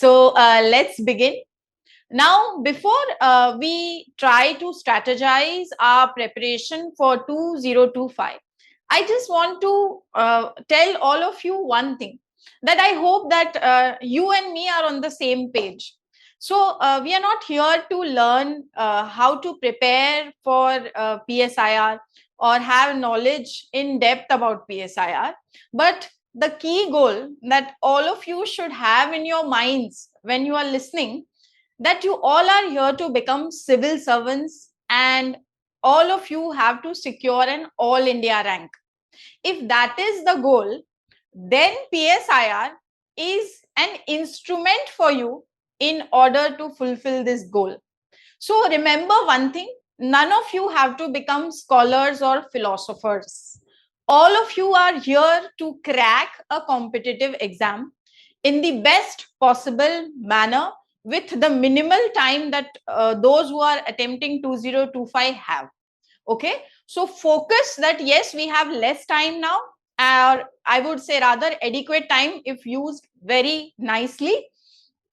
Let's begin. Now, before we try to strategize our preparation for 2025, I just want to tell all of you one thing, that I hope that you and me are on the same page. We are not here to learn how to prepare for PSIR or have knowledge in depth about PSIR, but the key goal that all of you should have in your minds when you are listening, that you all are here to become civil servants, and all of you have to secure an all India rank. If that is the goal, then PSIR is an instrument for you in order to fulfill this goal. So remember one thing, none of you have to become scholars or philosophers. All of you are here to crack a competitive exam in the best possible manner with the minimal time that those who are attempting 2025 have. Okay, so focus that yes, we have less time now, or I would say rather adequate time if used very nicely,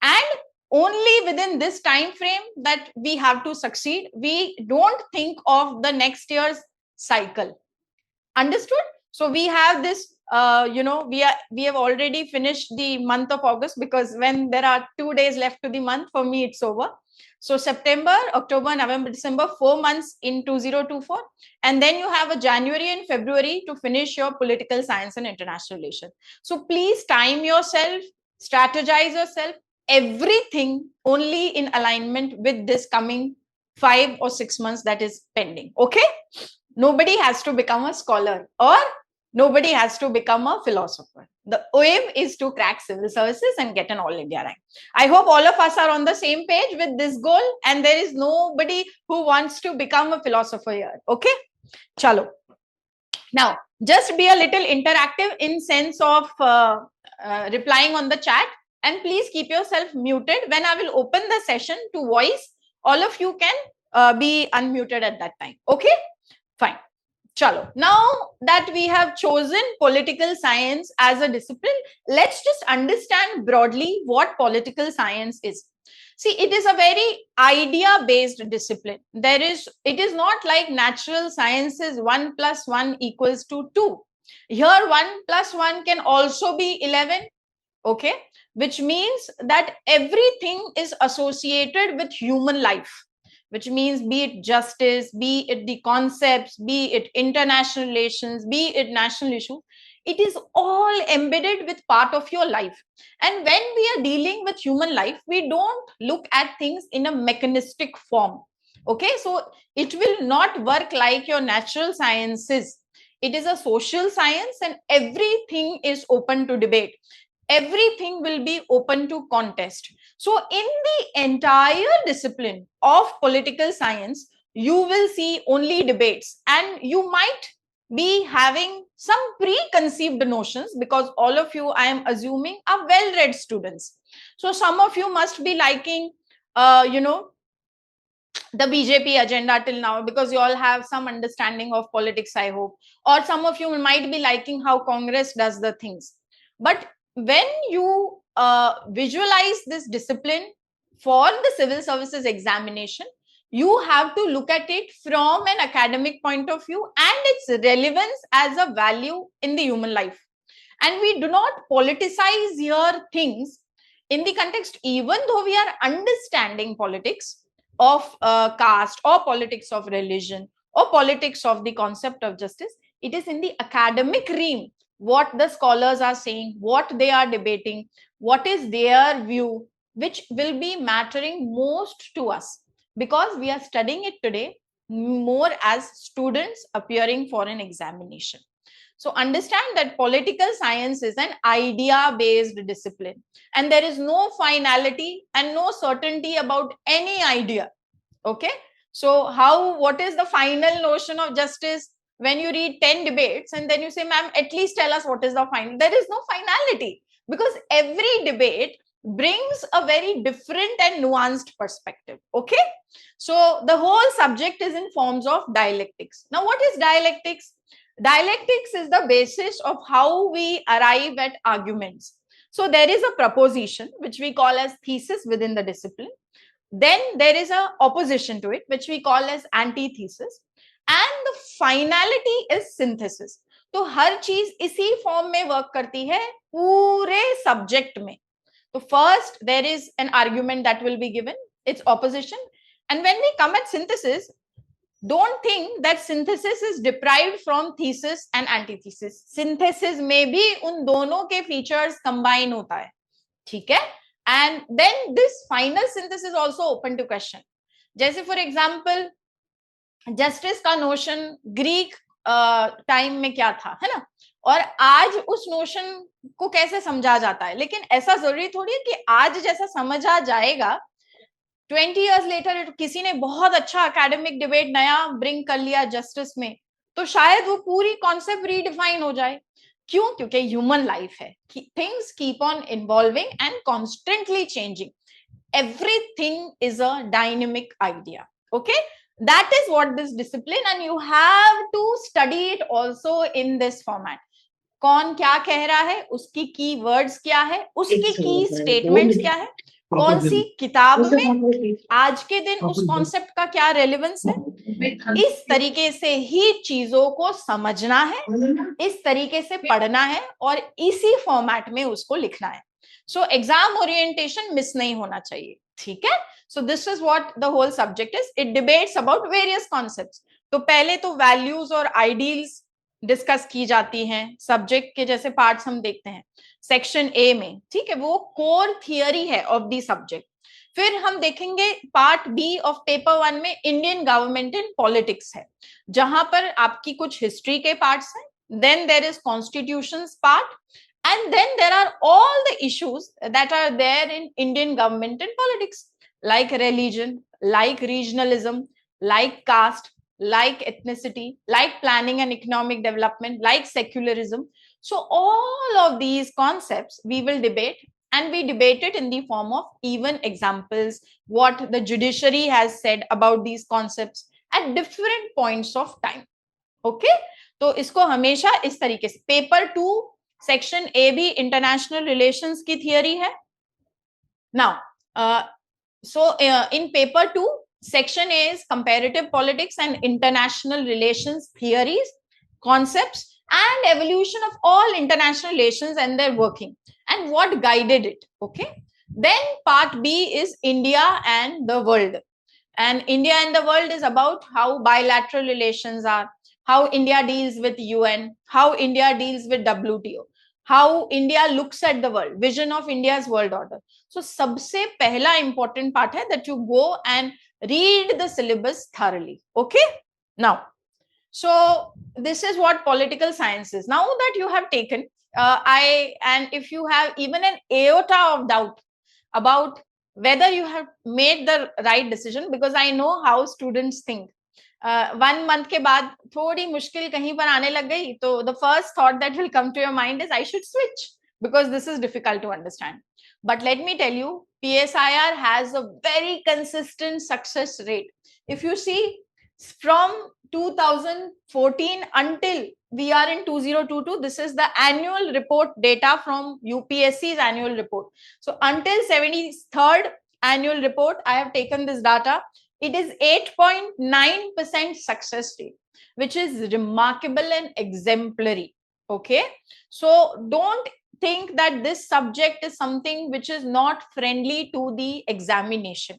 and only within this time frame that we have to succeed. We don't think of the next year's cycle. Understood? So we have this we have already finished the month of August, because when there are 2 days left to the month, for me it's over. So September, October, November, December, 4 months in 2024, and then you have a January and February to finish your political science and international relations. So please time yourself, strategize yourself, everything only in alignment with this coming 5 or 6 months that is pending. Okay, nobody has to become a scholar or nobody has to become a philosopher. The aim is to crack civil services and get an all India rank. I hope all of us are on the same page with this goal, and there is nobody who wants to become a philosopher here. Okay, chalo. Now, just be a little interactive in sense of replying on the chat, and please keep yourself muted. When I will open the session to voice, all of you can be unmuted at that time. Okay, fine. Chalo. Now that we have chosen political science as a discipline, let's just understand broadly what political science is. See, it is a very idea-based discipline. It is not like natural sciences 1 + 1 = 2. Here 1 + 1 can also be 11. Okay, which means that everything is associated with human life, which means be it justice, be it the concepts, be it international relations, be it national issue, it is all embedded with part of your life. And when we are dealing with human life, we don't look at things in a mechanistic form. Okay, so it will not work like your natural sciences. It is a social science, and everything is open to debate. Everything will be open to contest. So in the entire discipline of political science, you will see only debates, and you might be having some preconceived notions, because all of you, I am assuming, are well-read students. So some of you must be liking the BJP agenda till now, because you all have some understanding of politics, I hope. Or some of you might be liking how Congress does the things. But when you visualize this discipline for the civil services examination, you have to look at it from an academic point of view and its relevance as a value in the human life. And we do not politicize here things in the context, even though we are understanding politics of caste or politics of religion or politics of the concept of justice. It is in the academic realm what the scholars are saying, what they are debating, what is their view, which will be mattering most to us, because we are studying it today more as students appearing for an examination. So understand that political science is an idea-based discipline, and there is no finality and no certainty about any idea. Okay, so what is the final notion of justice? When you read 10 debates and then you say, ma'am, at least tell us what is the final. There is no finality, because every debate brings a very different and nuanced perspective. Okay, so the whole subject is in forms of dialectics. Now, what is dialectics? Dialectics is the basis of how we arrive at arguments. So there is a proposition which we call as thesis within the discipline. Then there is a opposition to it which we call as antithesis, and the finality is synthesis. तो हर चीज इसी form में work करती है पूरे subject में. तो first there is an argument that will be given, it's opposition, and when we come at synthesis, don't think that synthesis is deprived from thesis and antithesis. Synthesis में भी उन दोनों के features combine होता है, ठीक है. And then this final synthesis is also open to question. जैसे for example justice का notion ग्रीक टाइम में क्या था, है ना, और आज उस नोशन को कैसे समझा जाता है. लेकिन ऐसा जरूरी थोड़ी है कि आज जैसा समझा जाएगा 20 years later किसी ने बहुत अच्छा एकेडमिक डिबेट नया ब्रिंग कर लिया जस्टिस में, तो शायद वो पूरी कॉन्सेप्ट रीडिफाइन हो जाए. क्यों? क्योंकि ह्यूमन लाइफ है, things keep on involving and constantly changing. Everything is a dynamic idea. Okay, that is what this discipline, and you have to study it also in this format. कौन क्या कह रहा है, उसकी की वर्ड्स क्या है, उसकी की स्टेटमेंट्स क्या है, कौन सी किताब में आज के दिन उस कॉन्सेप्ट का क्या रेलेवेंस है. इस तरीके से ही चीजों को समझना है, इस तरीके से पढ़ना है और इसी फॉर्मेट में उसको लिखना है. सो एग्जाम ओरिएंटेशन मिस नहीं होना चाहिए, ठीक है. So this is what the whole subject is. It debates about various concepts. तो पहले तो वैल्यूज और आइडियल्स डिस्कस की जाती हैं, सब्जेक्ट के जैसे पार्ट्स हम देखते हैं सेक्शन ए में, ठीक है, वो कोर थियरी है ऑफ दी सब्जेक्ट. फिर हम देखेंगे पार्ट बी ऑफ पेपर 1 में इंडियन गवर्नमेंट इन पॉलिटिक्स है, जहां पर आपकी कुछ हिस्ट्री के पार्ट्स हैं. Then there is constitutions part, and then there are all the issues that are there in Indian government and politics, like religion, like regionalism, like caste, like ethnicity, like planning and economic development, like secularism. So all of these concepts we will debate, and we debate it in the form of even examples, what the judiciary has said about these concepts at different points of time. Okay, तो इसको हमेशा इस तरीके से. Paper 2 section A भी international relations की theory है. Now so in paper 2 section A is comparative politics and international relations theories, concepts, and evolution of all international relations and their working and what guided it. Okay, then part B is India and the world, and India and the world is about how bilateral relations are, how India deals with UN, how India deals with WTO, how India looks at the world, vision of India's world order. So सबसे पहला important part है that you go and read the syllabus thoroughly. Okay, now so this is what political science is. Now that you have taken and if you have even an iota of doubt about whether you have made the right decision, because I know how students think, 1 month के बाद थोड़ी मुश्किल कहीं पर आने लग गई, तो the first thought that will come to your mind is I should switch because this is difficult to understand. But let me tell you, PSIR has a very consistent success rate. If you see from 2014 until we are in 2022, this is the annual report data from UPSC's annual report. So until 73rd annual report, I have taken this data. It is 8.9% success rate, which is remarkable and exemplary. Okay, so don't think that this subject is something which is not friendly to the examination.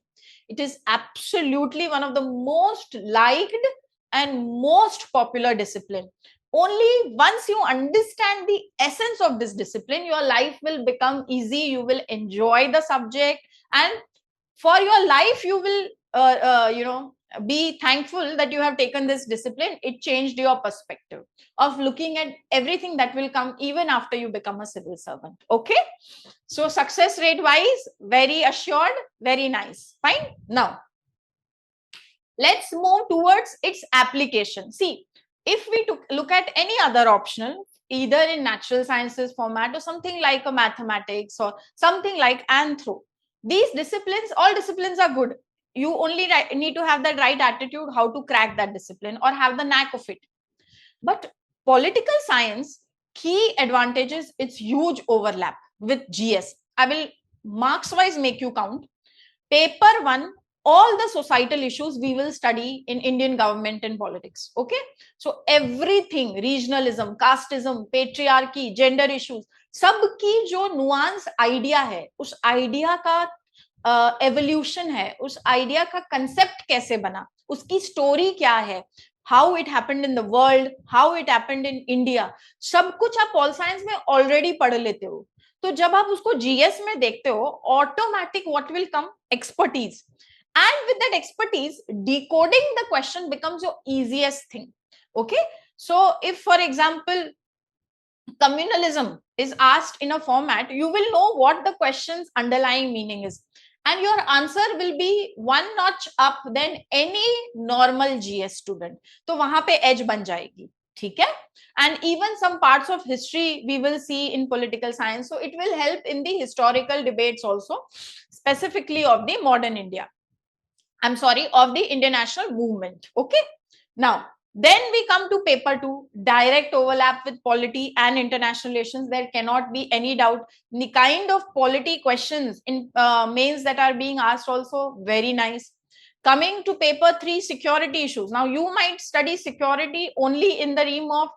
It is absolutely one of the most liked and most popular discipline. Only once you understand the essence of this discipline, your life will become easy. You will enjoy the subject, and for your life, you will, be thankful that you have taken this discipline. It changed your perspective of looking at everything that will come even after you become a civil servant. Okay, so success rate wise, very assured, very nice. Fine. Now let's move towards its application. See, if we look at any other optional, either in natural sciences format or something like a mathematics or something like anthro, these disciplines, all disciplines are good. You only need to have that right attitude, how to crack that discipline or have the knack of it. But political science, key advantage is its huge overlap. with GS. I will marks wise make you count. Paper 1, all the societal issues we will study in Indian government and politics. Okay, so everything, regionalism, casteism, patriarchy, gender issues, सबकी जो nuance idea है, उस idea का evolution है, उस idea का concept कैसे बना, उसकी स्टोरी क्या है, how it happened in the world, how it happened in India, सब कुछ आप पॉल साइंस में ऑलरेडी पढ़ लेते हो. तो जब आप उसको जीएस में देखते हो, automatic what will come, expertise. And with that expertise, decoding the question becomes your easiest thing. Okay, so if for example communalism is asked in a format, you will know what the question's underlying meaning is, and your answer will be one notch up than any normal GS student. तो वहां पे edge बन जाएगी. ठीक है. And even some parts of history we will see in political science, so it will help in the historical debates also, specifically of the modern India. I'm sorry, of the Indian national movement. Okay, now then we come to paper 2, direct overlap with polity and international relations. There cannot be any doubt. The kind of polity questions in mains that are being asked also very nice. Coming to paper 3, security issues. Now you might study security only in the realm of,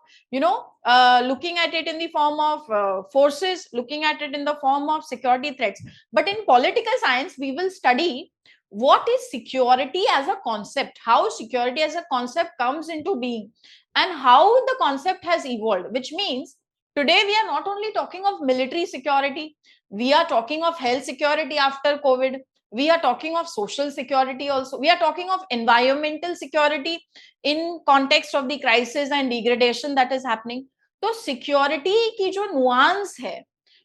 looking at it in the form of forces, looking at it in the form of security threats. But in political science, we will study what is security as a concept, how security as a concept comes into being, and how the concept has evolved. Which means today we are not only talking of military security, we are talking of health security after COVID, we are talking of social security also, we are talking of environmental security in context of the crisis and degradation that is happening. तो security की जो nuance है,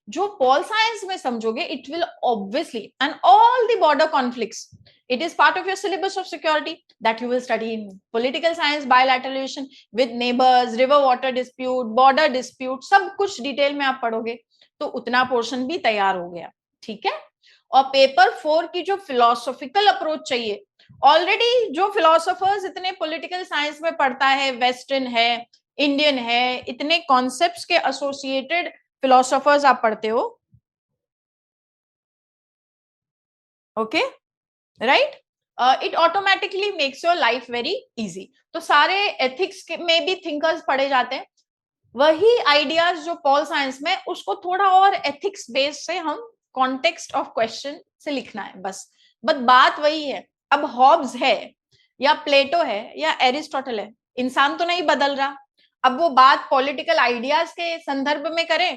जो pol science में समझोगे, it will obviously, and all the border conflicts, it is part of your syllabus of security that you will study in political science, bilateral relation with neighbors, river water dispute, border dispute, सब कुछ detail में आप पढ़ोगे, तो उतना portion भी तैयार हो गया. ठीक है. और पेपर 4 की जो फिलोसॉफिकल अप्रोच चाहिए, ऑलरेडी जो फिलोसोफर्स इतने पॉलिटिकल साइंस में पढ़ता है, वेस्टर्न है, इंडियन है, इतने कॉन्सेप्ट्स के एसोसिएटेड फिलोसोफर्स आप पढ़ते हो. Okay, right. It automatically makes your life very easy. तो सारे एथिक्स में भी थिंकर्स पढ़े जाते हैं. वही आइडियाज जो पॉल साइंस में, उसको थोड़ा और एथिक्स बेस से हम कॉन्टेक्स्ट ऑफ क्वेश्चन से लिखना है बस. बट बात वही है. अब हॉब्स है या प्लेटो है या एरिस्टोटल है, इंसान तो नहीं बदल रहा. अब वो बात पॉलिटिकल आइडियाज के संदर्भ में करे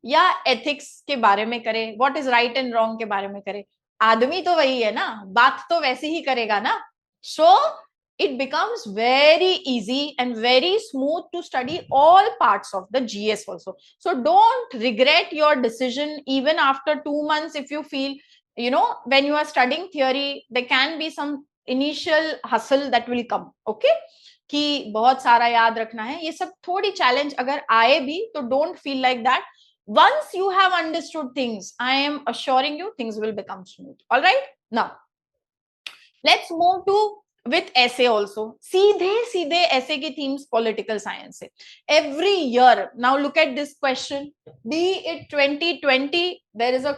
या एथिक्स के बारे में करे, what is right and wrong के बारे में करे, आदमी तो वही है ना, बात तो वैसे ही करेगा ना. सो it becomes very easy and very smooth to study all parts of the GS also. So don't regret your decision even after 2 months. If you feel, when you are studying theory, there can be some initial hustle that will come. Okay, कि बहुत सारा याद रखना है, ये सब थोड़ी challenge अगर आए भी तो don't feel like that. Once you have understood things, I am assuring you things will become smooth. All right, now let's move to with essay also. सीधे essay की themes political science है every year. Now look at this question, be it 2020, there is a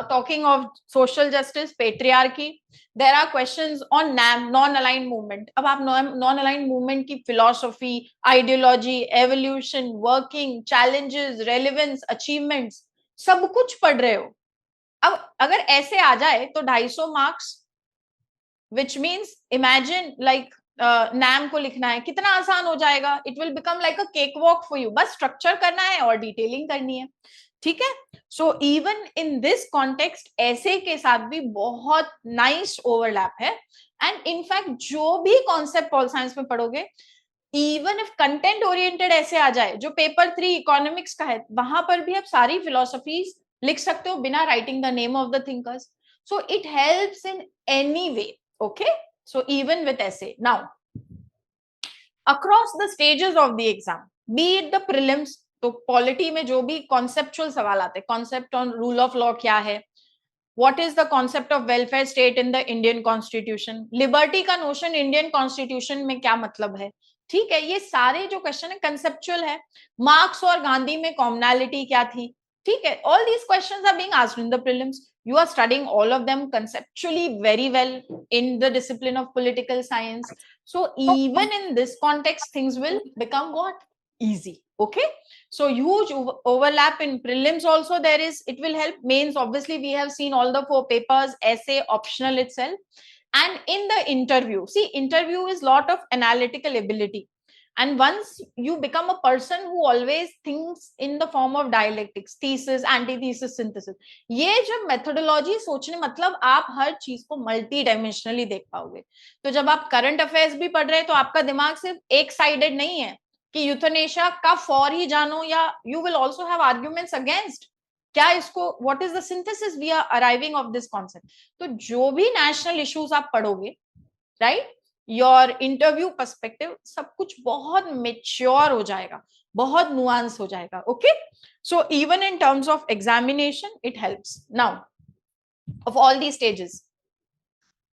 talking of social justice, patriarchy, there are questions on NAM, non-aligned movement. अब आप non-aligned movement की philosophy, ideology, evolution, working, challenges, relevance, achievements, सब कुछ पढ़ रहे हो. अब अगर ऐसे आ जाए तो 250 marks, which means imagine like NAM को लिखना है, कितना आसान हो जाएगा. It will become like a cakewalk for you. बस स्ट्रक्चर करना है और डिटेलिंग करनी है. ठीक है. So even in this context, ऐसे के साथ भी बहुत nice overlap है. And in fact जो भी concept पॉल साइंस में पढ़ोगे, even if content oriented ऐसे आ जाए, जो पेपर 3 इकोनॉमिक्स का है, वहां पर भी आप सारी फिलोसफीज लिख सकते हो बिना writing the name of the thinkers. So it helps in any way. Okay, so even with essay, now across the stages of the exam, be it the prelims, तो पॉलिटी में जो भी कॉन्सेप्चुअल सवाल आते हैं, concept on rule of law क्या है, what is the concept of welfare state in the Indian constitution, liberty का नोशन इंडियन कॉन्स्टिट्यूशन में क्या मतलब है. ठीक है, ये सारे जो क्वेश्चन है कंसेप्चुअल है. मार्क्स और गांधी में कॉमनैलिटी क्या थी, ठीक है, all these questions are being asked in the prelims. You are studying all of them conceptually very well in the discipline of political science. So even in this context, things will become what? Easy. Okay, so huge overlap in prelims also there is. It will help. Mains, obviously we have seen all the 4 papers, essay optional itself. And in the interview, see, interview is lot of analytical ability. And once you become a person who always thinks in the form of dialectics, thesis, antithesis, synthesis, ये जब methodology सोचने, मतलब आप हर चीज को multi dimensionally देख पाओगे. तो जब आप करंट अफेयर्स भी पढ़ रहे हैं तो आपका दिमाग सिर्फ एक साइडेड नहीं है कि यूथनेशिया का फॉर ही जानो, या you will also have arguments against क्या इसको, what is the synthesis we are arriving of this concept. तो जो भी नेशनल इश्यूज आप पढ़ोगे, राइट, योर इंटरव्यू पर्सपेक्टिव सब कुछ बहुत मेच्योर हो जाएगा, बहुत नुआंस हो जाएगा. Okay, so even in terms of examination it helps. Now of all these stages,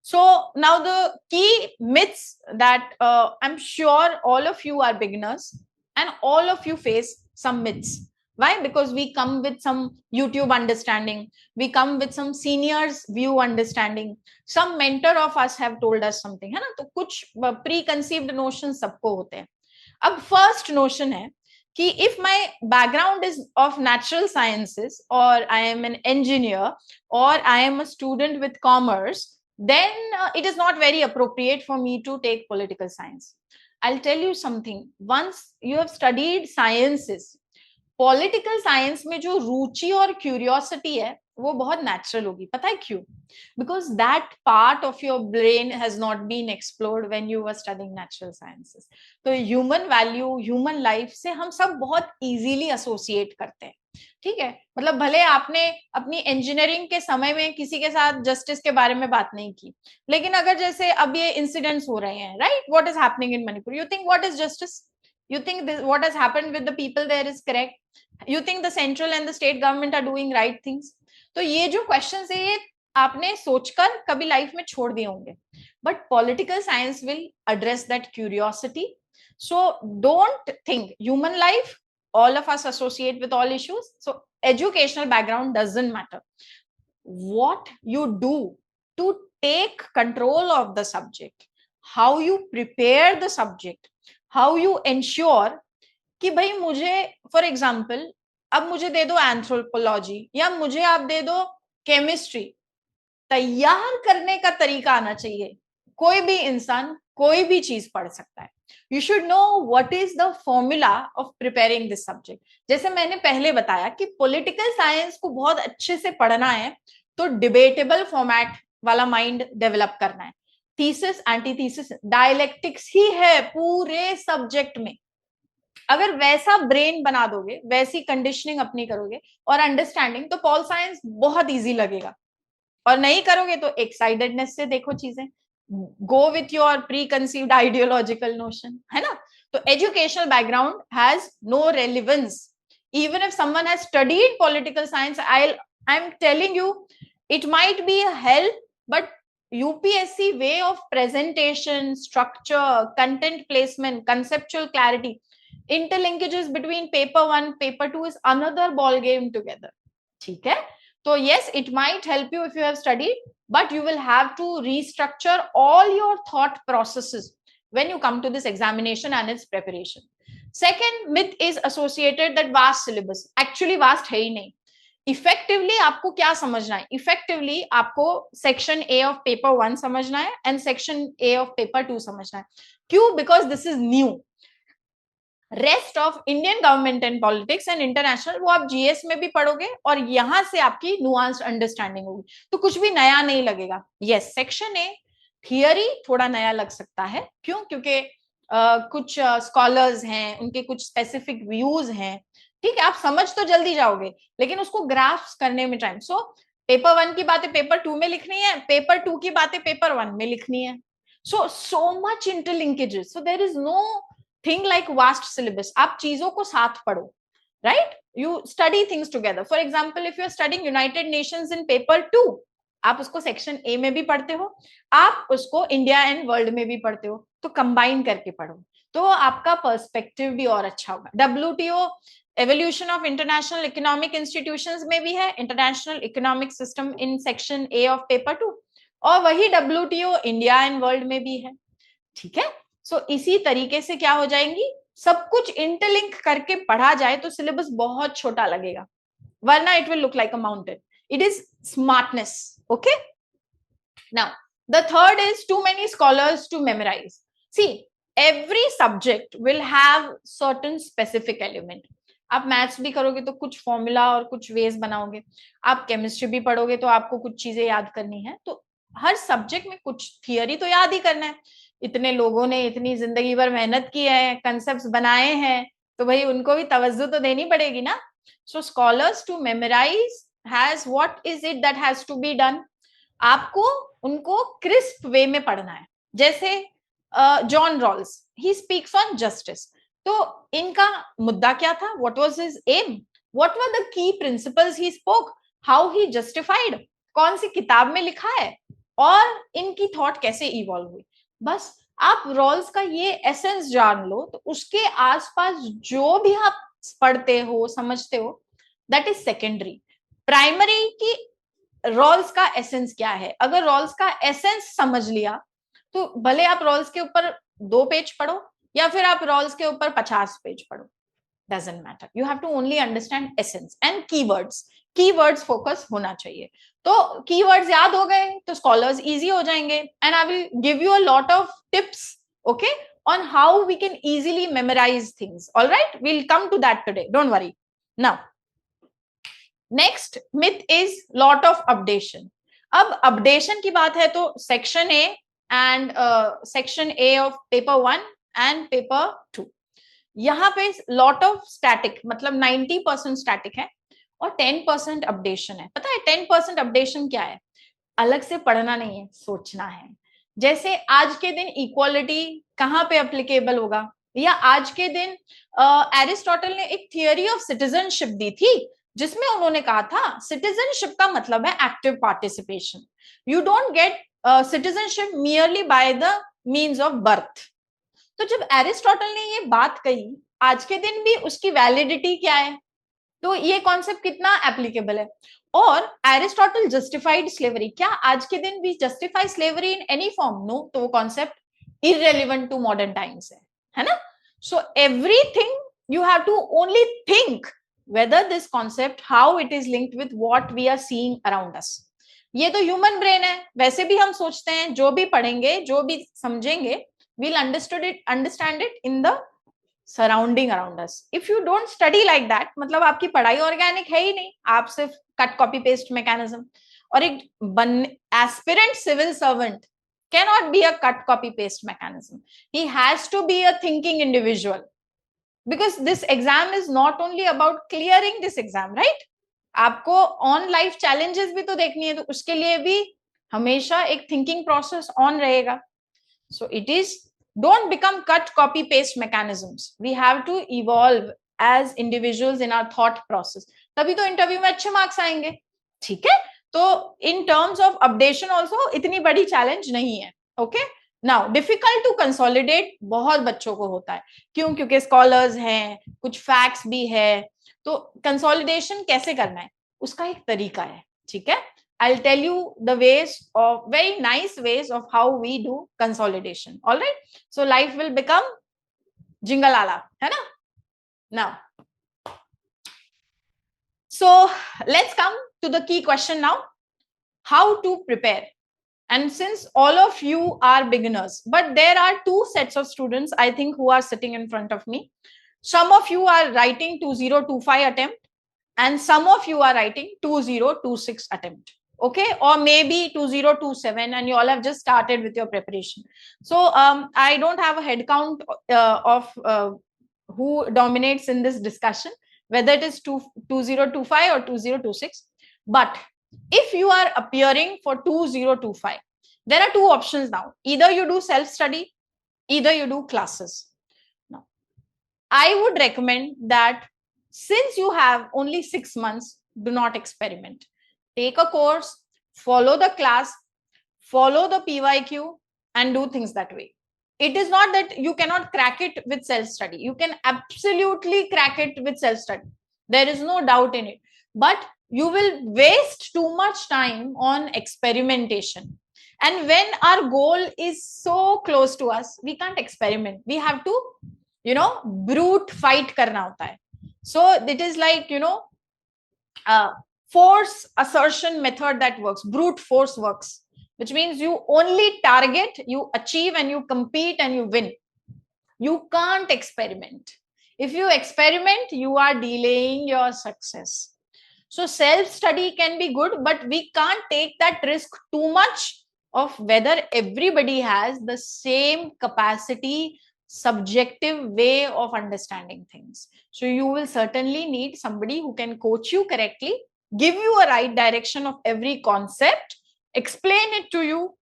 so now the key myths that I'm sure all of you are beginners and all of you face some myths. Why? Because we come with some YouTube understanding, we come with some seniors view understanding, some mentor of us have told us something, है ना. तो कुछ preconceived notions सबको होते हैं. अब first notion है कि if my background is of natural sciences, or I am an engineer, or I am a student with commerce, then it is not very appropriate for me to take political science. I'll tell you something. Once you have studied sciences, political science में जो रुचि और curiosity है वो बहुत natural होगी. पता है क्यों? Because that part of your brain has not been explored when you were studying natural sciences. तो ह्यूमन वैल्यू, ह्यूमन लाइफ से हम सब बहुत इजीली एसोसिएट करते हैं. ठीक है, मतलब भले आपने अपनी इंजीनियरिंग के समय में किसी के साथ जस्टिस के बारे में बात नहीं की, लेकिन अगर जैसे अब ये इंसिडेंट्स हो रहे हैं, right, what is happening in Manipur, you think what is justice, you think this, what has happened with the people there is correct, you think the central and the state government are doing right things. तो ये जो questions है ये आपने सोचकर कभी life में छोड़ दिए होंगे, but political science will address that curiosity. So don't think human life, all of us associate with all issues, so educational background doesn't matter. What you do to take control of the subject, how you prepare the subject, how you ensure कि भाई मुझे, for example, अब मुझे दे दो anthropology या मुझे आप दे दो केमिस्ट्री, तैयार करने का तरीका आना चाहिए. कोई भी इंसान कोई भी चीज पढ़ सकता है. You should know what is the formula of preparing this subject. जैसे मैंने पहले बताया कि पॉलिटिकल साइंस को बहुत अच्छे से पढ़ना है तो डिबेटेबल फॉर्मेट वाला माइंड डेवलप करना है. थीसिस, एंटीथीसिस, डायलेक्टिक्स ही है पूरे सब्जेक्ट में. अगर वैसा ब्रेन बना दोगे, वैसी कंडीशनिंग अपनी करोगे और अंडरस्टैंडिंग, तो पॉल साइंस बहुत इजी लगेगा. और नहीं करोगे तो एक साइडेडनेस से देखो चीजें, go with your preconceived ideological notion, है ना. तो educational background has no relevance. Even if someone has studied political science, I am telling you, it might be a help, but UPSC way of presentation, structure, content placement, conceptual clarity, interlinkages between paper 1, paper 2 is another ball game together. ठीक है, तो yes, it might help you if you have studied, but you will have to restructure all your thought processes when you come to this examination and its preparation. Second myth is associated that vast syllabus. Actually vast है ही नहीं. Effectively आपको क्या समझना है? Effectively आपको section A of paper 1 समझना है and section A of paper 2 समझना है. क्यों? Because this is new. Rest of Indian government and politics and international वो आप जीएस में भी पढ़ोगे और यहां से आपकी नुआंस्ड अंडरस्टैंडिंग होगी, तो कुछ भी नया नहीं लगेगा. यस, सेक्शन ए थियरी थोड़ा नया लग सकता है. क्यों? क्योंकि कुछ स्कॉलर्स हैं, उनके कुछ स्पेसिफिक व्यूज हैं. ठीक है, आप समझ तो जल्दी जाओगे, लेकिन उसको ग्राफ्स करने में टाइम. सो पेपर 1 की बातें पेपर 2 में लिखनी है, पेपर 2 की बातें पेपर 1 में लिखनी है. so much interlinkages, so there is no thing like vast syllabus. आप चीजों को साथ पढ़ो, right? You study things together. For example, if you are studying United Nations in paper 2, आप उसको सेक्शन ए में भी पढ़ते हो, आप उसको इंडिया एंड वर्ल्ड में भी पढ़ते हो, तो कंबाइन करके पढ़ो, तो आपका पर्सपेक्टिव भी और अच्छा होगा. WTO evolution of international economic institutions में भी है, international economic system in section A of paper 2, और वही WTO इंडिया एंड वर्ल्ड में भी है, ठीक है। सो इसी तरीके से क्या हो जाएंगी, सब कुछ इंटरलिंक करके पढ़ा जाए तो सिलेबस बहुत छोटा लगेगा, वरना it will look like a mountain. It is smartness. Okay. Now, the third is too many scholars to memorize. See, every subject will have certain specific element. आप मैथ्स भी करोगे तो कुछ फॉर्मूला और कुछ वेज बनाओगे, आप केमिस्ट्री भी पढ़ोगे तो आपको कुछ चीजें याद करनी है, तो हर सब्जेक्ट में कुछ थियरी तो याद ही करना है. इतने लोगों ने इतनी जिंदगी भर मेहनत की है, कंसेप्ट्स बनाए हैं, तो भाई उनको भी तवज्जो तो देनी पड़ेगी ना. So scholars to memorise has what is it that has to be done. आपको उनको क्रिस्प वे में पढ़ना है. जैसे John Rawls, he speaks on justice, तो इनका मुद्दा क्या था, what was his aim, what were the key principles he spoke, how he justified, कौन सी किताब में लिखा है, और इनकी थॉट कैसे इवॉल्व हुई. बस आप रॉल्स का ये एसेंस जान लो, तो उसके आसपास जो भी आप पढ़ते हो समझते हो, दैट इज सेकेंडरी. प्राइमरी की रॉल्स का एसेंस क्या है. अगर रॉल्स का एसेंस समझ लिया तो भले आप रॉल्स के ऊपर 2 पेज पढ़ो या फिर आप रॉल्स के ऊपर 50 पेज पढ़ो, doesn't matter. You have to only understand essence and keywords focus होना चाहिए. तो कीवर्ड्स याद हो गए तो स्कॉलर्स इजी हो जाएंगे, and I will give you a lot of tips, okay, on how we can easily memorize things. All right, we'll come to that today, don't worry. Now, next myth is lot of updation. अब updation की बात है तो section A and section A of paper 1 and paper 2, यहाँ पे lot of static, मतलब 90% static है और 10% अपडेशन है. पता है 10% अपडेशन क्या है, अलग से पढ़ना नहीं है, सोचना है. जैसे आज के दिन इक्वालिटी कहाँ पे एप्लीकेबल होगा, या आज के दिन एरिस्टोटल ने एक थियोरी ऑफ सिटीजनशिप दी थी जिसमें उन्होंने कहा था सिटीजनशिप का मतलब है active participation. You don't get citizenship merely by the means of birth. तो जब एरिस्टोटल ने ये बात कही, आज के दिन भी उसकी वैलिडिटी क्या है, तो ये कॉन्सेप्ट कितना एप्लीकेबल है. और एरिस्टोटल जस्टिफाइड स्लेवरी, क्या आज के दिन भी justify slavery in any form, no, तो वो concept irrelevant to modern times है ना. So everything you have to only think whether this concept, how it is linked with what we are seeing around us. ये तो human brain है, वैसे भी हम सोचते हैं, जो भी पढ़ेंगे जो भी समझेंगे, we'll understand it in the surrounding around us. If you don't study like that, मतलब आपकी पढ़ाई ऑर्गेनिक है ही नहीं, आप सिर्फ कट कॉपी पेस्ट मैकेनिज्म. और एक aspirant civil servant cannot be a cut copy paste mechanism. He has to be a thinking individual. Because this exam is not only about clearing this exam, right? आपको on life challenges भी तो देखनी है, तो उसके लिए भी हमेशा एक थिंकिंग प्रोसेस ऑन रहेगा. So it is, don't become cut copy paste mechanisms. We have to evolve as individuals in our thought process, तभी तो इंटरव्यू में अच्छे मार्क्स आएंगे, ठीक है. तो in terms of updation also इतनी बड़ी चैलेंज नहीं है, okay. Now difficult to consolidate बहुत बच्चों को होता है, क्यों, क्योंकि स्कॉलर्स हैं, कुछ फैक्ट्स भी है, तो कंसोलिडेशन कैसे करना है उसका एक तरीका है, ठीक है. I'll tell you the ways of, very nice ways of how we do consolidation. All right, so life will become jingalala, है ना. Now, so let's come to the key question now, how to prepare. And since all of you are beginners, but there are 2 sets of students I think who are sitting in front of me. Some of you are writing 2025 attempt and some of you are writing 2026 attempt, okay, or maybe 2027, and you all have just started with your preparation. So I don't have a head count of who dominates in this discussion, whether it is 2025 or 2026, but if you are appearing for 2025, there are 2 options now. Either you do self study, either you do classes. Now, I would recommend that since you have only 6 months, do not experiment. Take a course, follow the class, follow the PYQ, and do things that way. it is not that you cannot crack it with self-study. You can absolutely crack it with self-study. There is no doubt in it. But you will waste too much time on experimentation. And when our goal is so close to us, we can't experiment. We have to, brute fight karna hota hai. So it is like, force assertion method that works. Brute force works, which means you only target, you achieve, and you compete and you win. You can't experiment. If you experiment, you are delaying your success. So self-study can be good, but we can't take that risk too much of whether everybody has the same capacity, subjective way of understanding things. So you will certainly need somebody who can coach you correctly, give you a right direction of every concept, explain it to you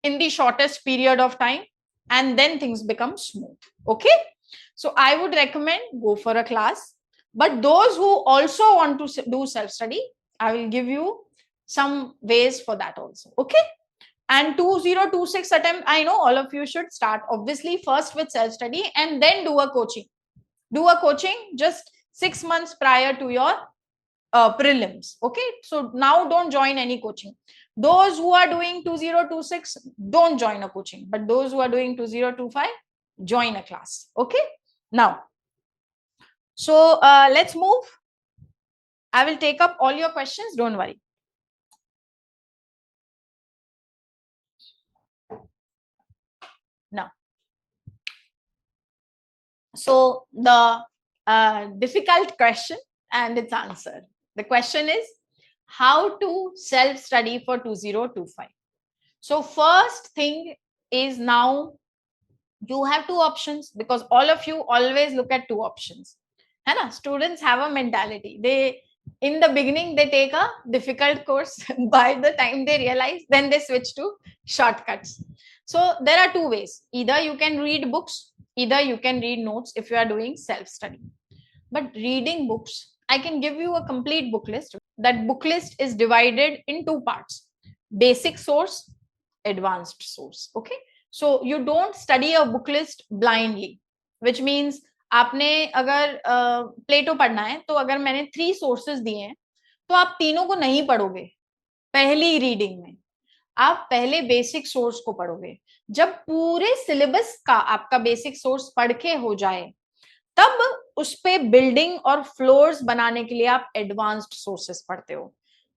in the shortest period of time, and then things become smooth. Okay. So I would recommend go for a class. But those who also want to do self-study, I will give you some ways for that also. Okay. And 2026 attempt, I know all of you should start obviously first with self-study and then do a coaching. Do a coaching just 6 months prior to your prelims. Okay. So now don't join any coaching. Those who are doing 2026, don't join a coaching. But those who are doing 2025, join a class. Okay. Now, so let's move. I will take up all your questions. Don't worry. Now, so the difficult question and its answer. The question is how to self-study for 2025. So first thing is, now you have two options, because all of you always look at two options. And students have a mentality. They, in the beginning, they take a difficult course. By the time they realize, then they switch to shortcuts. So there are two ways. Either you can read books, either you can read notes if you are doing self-study. But reading books, I can give you a complete book list. That book list is divided in two parts: basic source, advanced source. Okay. So you don't study a book list blindly, which means आपने अगर प्लेटो पढ़ना है तो अगर मैंने 3 sources दिए हैं तो आप तीनों को नहीं पढ़ोगे पहली रीडिंग में. आप पहले बेसिक सोर्स को पढ़ोगे. जब पूरे सिलेबस का आपका बेसिक सोर्स पढ़ के हो जाए, तब उस पे बिल्डिंग और फ्लोर्स बनाने के लिए आप एडवांस्ड सोर्सेस पढ़ते हो.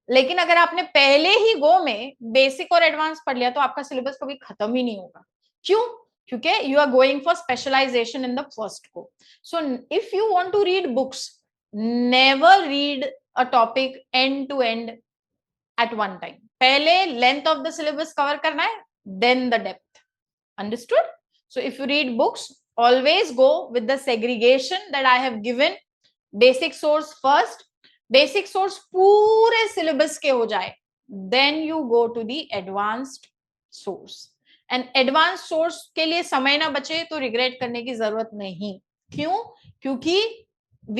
लेकिन अगर आपने पहले ही गो में बेसिक और एडवांस पढ़ लिया तो आपका सिलेबस कभी खत्म ही नहीं होगा. क्यों? क्योंकि you are going for specialisation in the first go. So if you want to read books, never read a topic end to end at one time. पहले length of the syllabus cover करना है, then the depth. Understood? So if you read books, always go with the segregation that I have given. Basic source first. Basic source पूरे syllabus के हो जाए, then you go to the advanced source. And advanced source के लिए समय ना बचे तो regret करने की जरूरत नहीं. क्यों? क्योंकि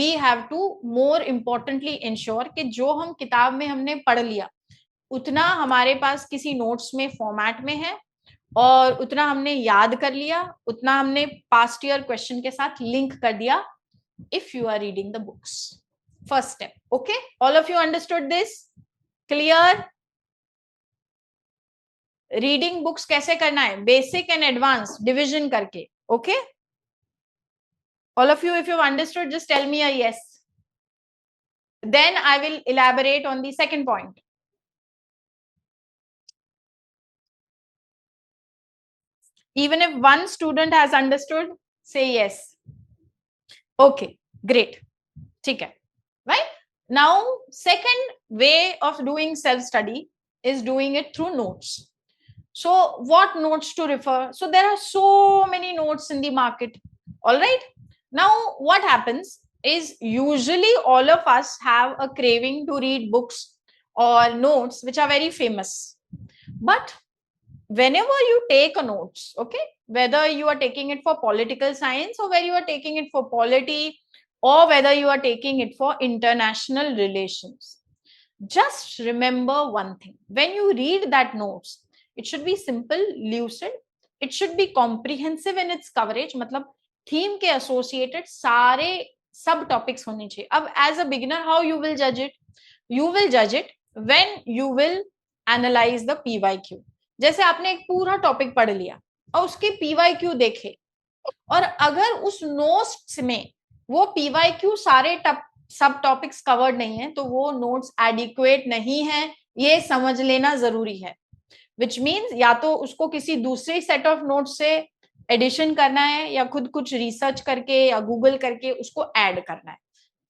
we have to more importantly ensure कि जो हम किताब में हमने पढ़ लिया उतना हमारे पास किसी नोट्स में फॉर्मेट में है, और उतना हमने याद कर लिया, उतना हमने पास्ट ईयर क्वेश्चन के साथ लिंक कर दिया. If you are reading the books, first step. Okay, all of you understood this? Clear? Reading books कैसे करना है, बेसिक एंड एडवांस डिविजन करके. Okay, all of you, if you understood, just tell me a yes. Then I will elaborate on the second point. Even if one student has understood, say yes. Okay, great. ठीक है. Right? Now, second way of doing self-study is doing it through notes. So, what notes to refer? So, there are so many notes in the market. All right. Now, what happens is usually all of us have a craving to read books or notes which are very famous. But whenever you take a notes, okay, whether you are taking it for political science or whether you are taking it for polity or whether you are taking it for international relations, just remember one thing. When you read that notes, it should be simple, lucid, it should be comprehensive in its coverage, मतलब theme के associated सारे सब topics होने चाहिए. अब as a beginner how you will जज it? You will जज it when you will analyse the PYQ. जैसे आपने एक पूरा टॉपिक पढ़ लिया और उसके पीवाईक्यू देखे, और अगर उस नोट्स में वो पीवाईक्यू सारे सब टॉपिक्स कवर्ड नहीं है, तो वो नोट्स एडिक्वेट नहीं है, ये समझ लेना जरूरी है. विच मीन्स या तो उसको किसी दूसरे सेट ऑफ नोट्स से एडिशन करना है, या खुद कुछ रिसर्च करके या गूगल करके उसको ऐड करना है.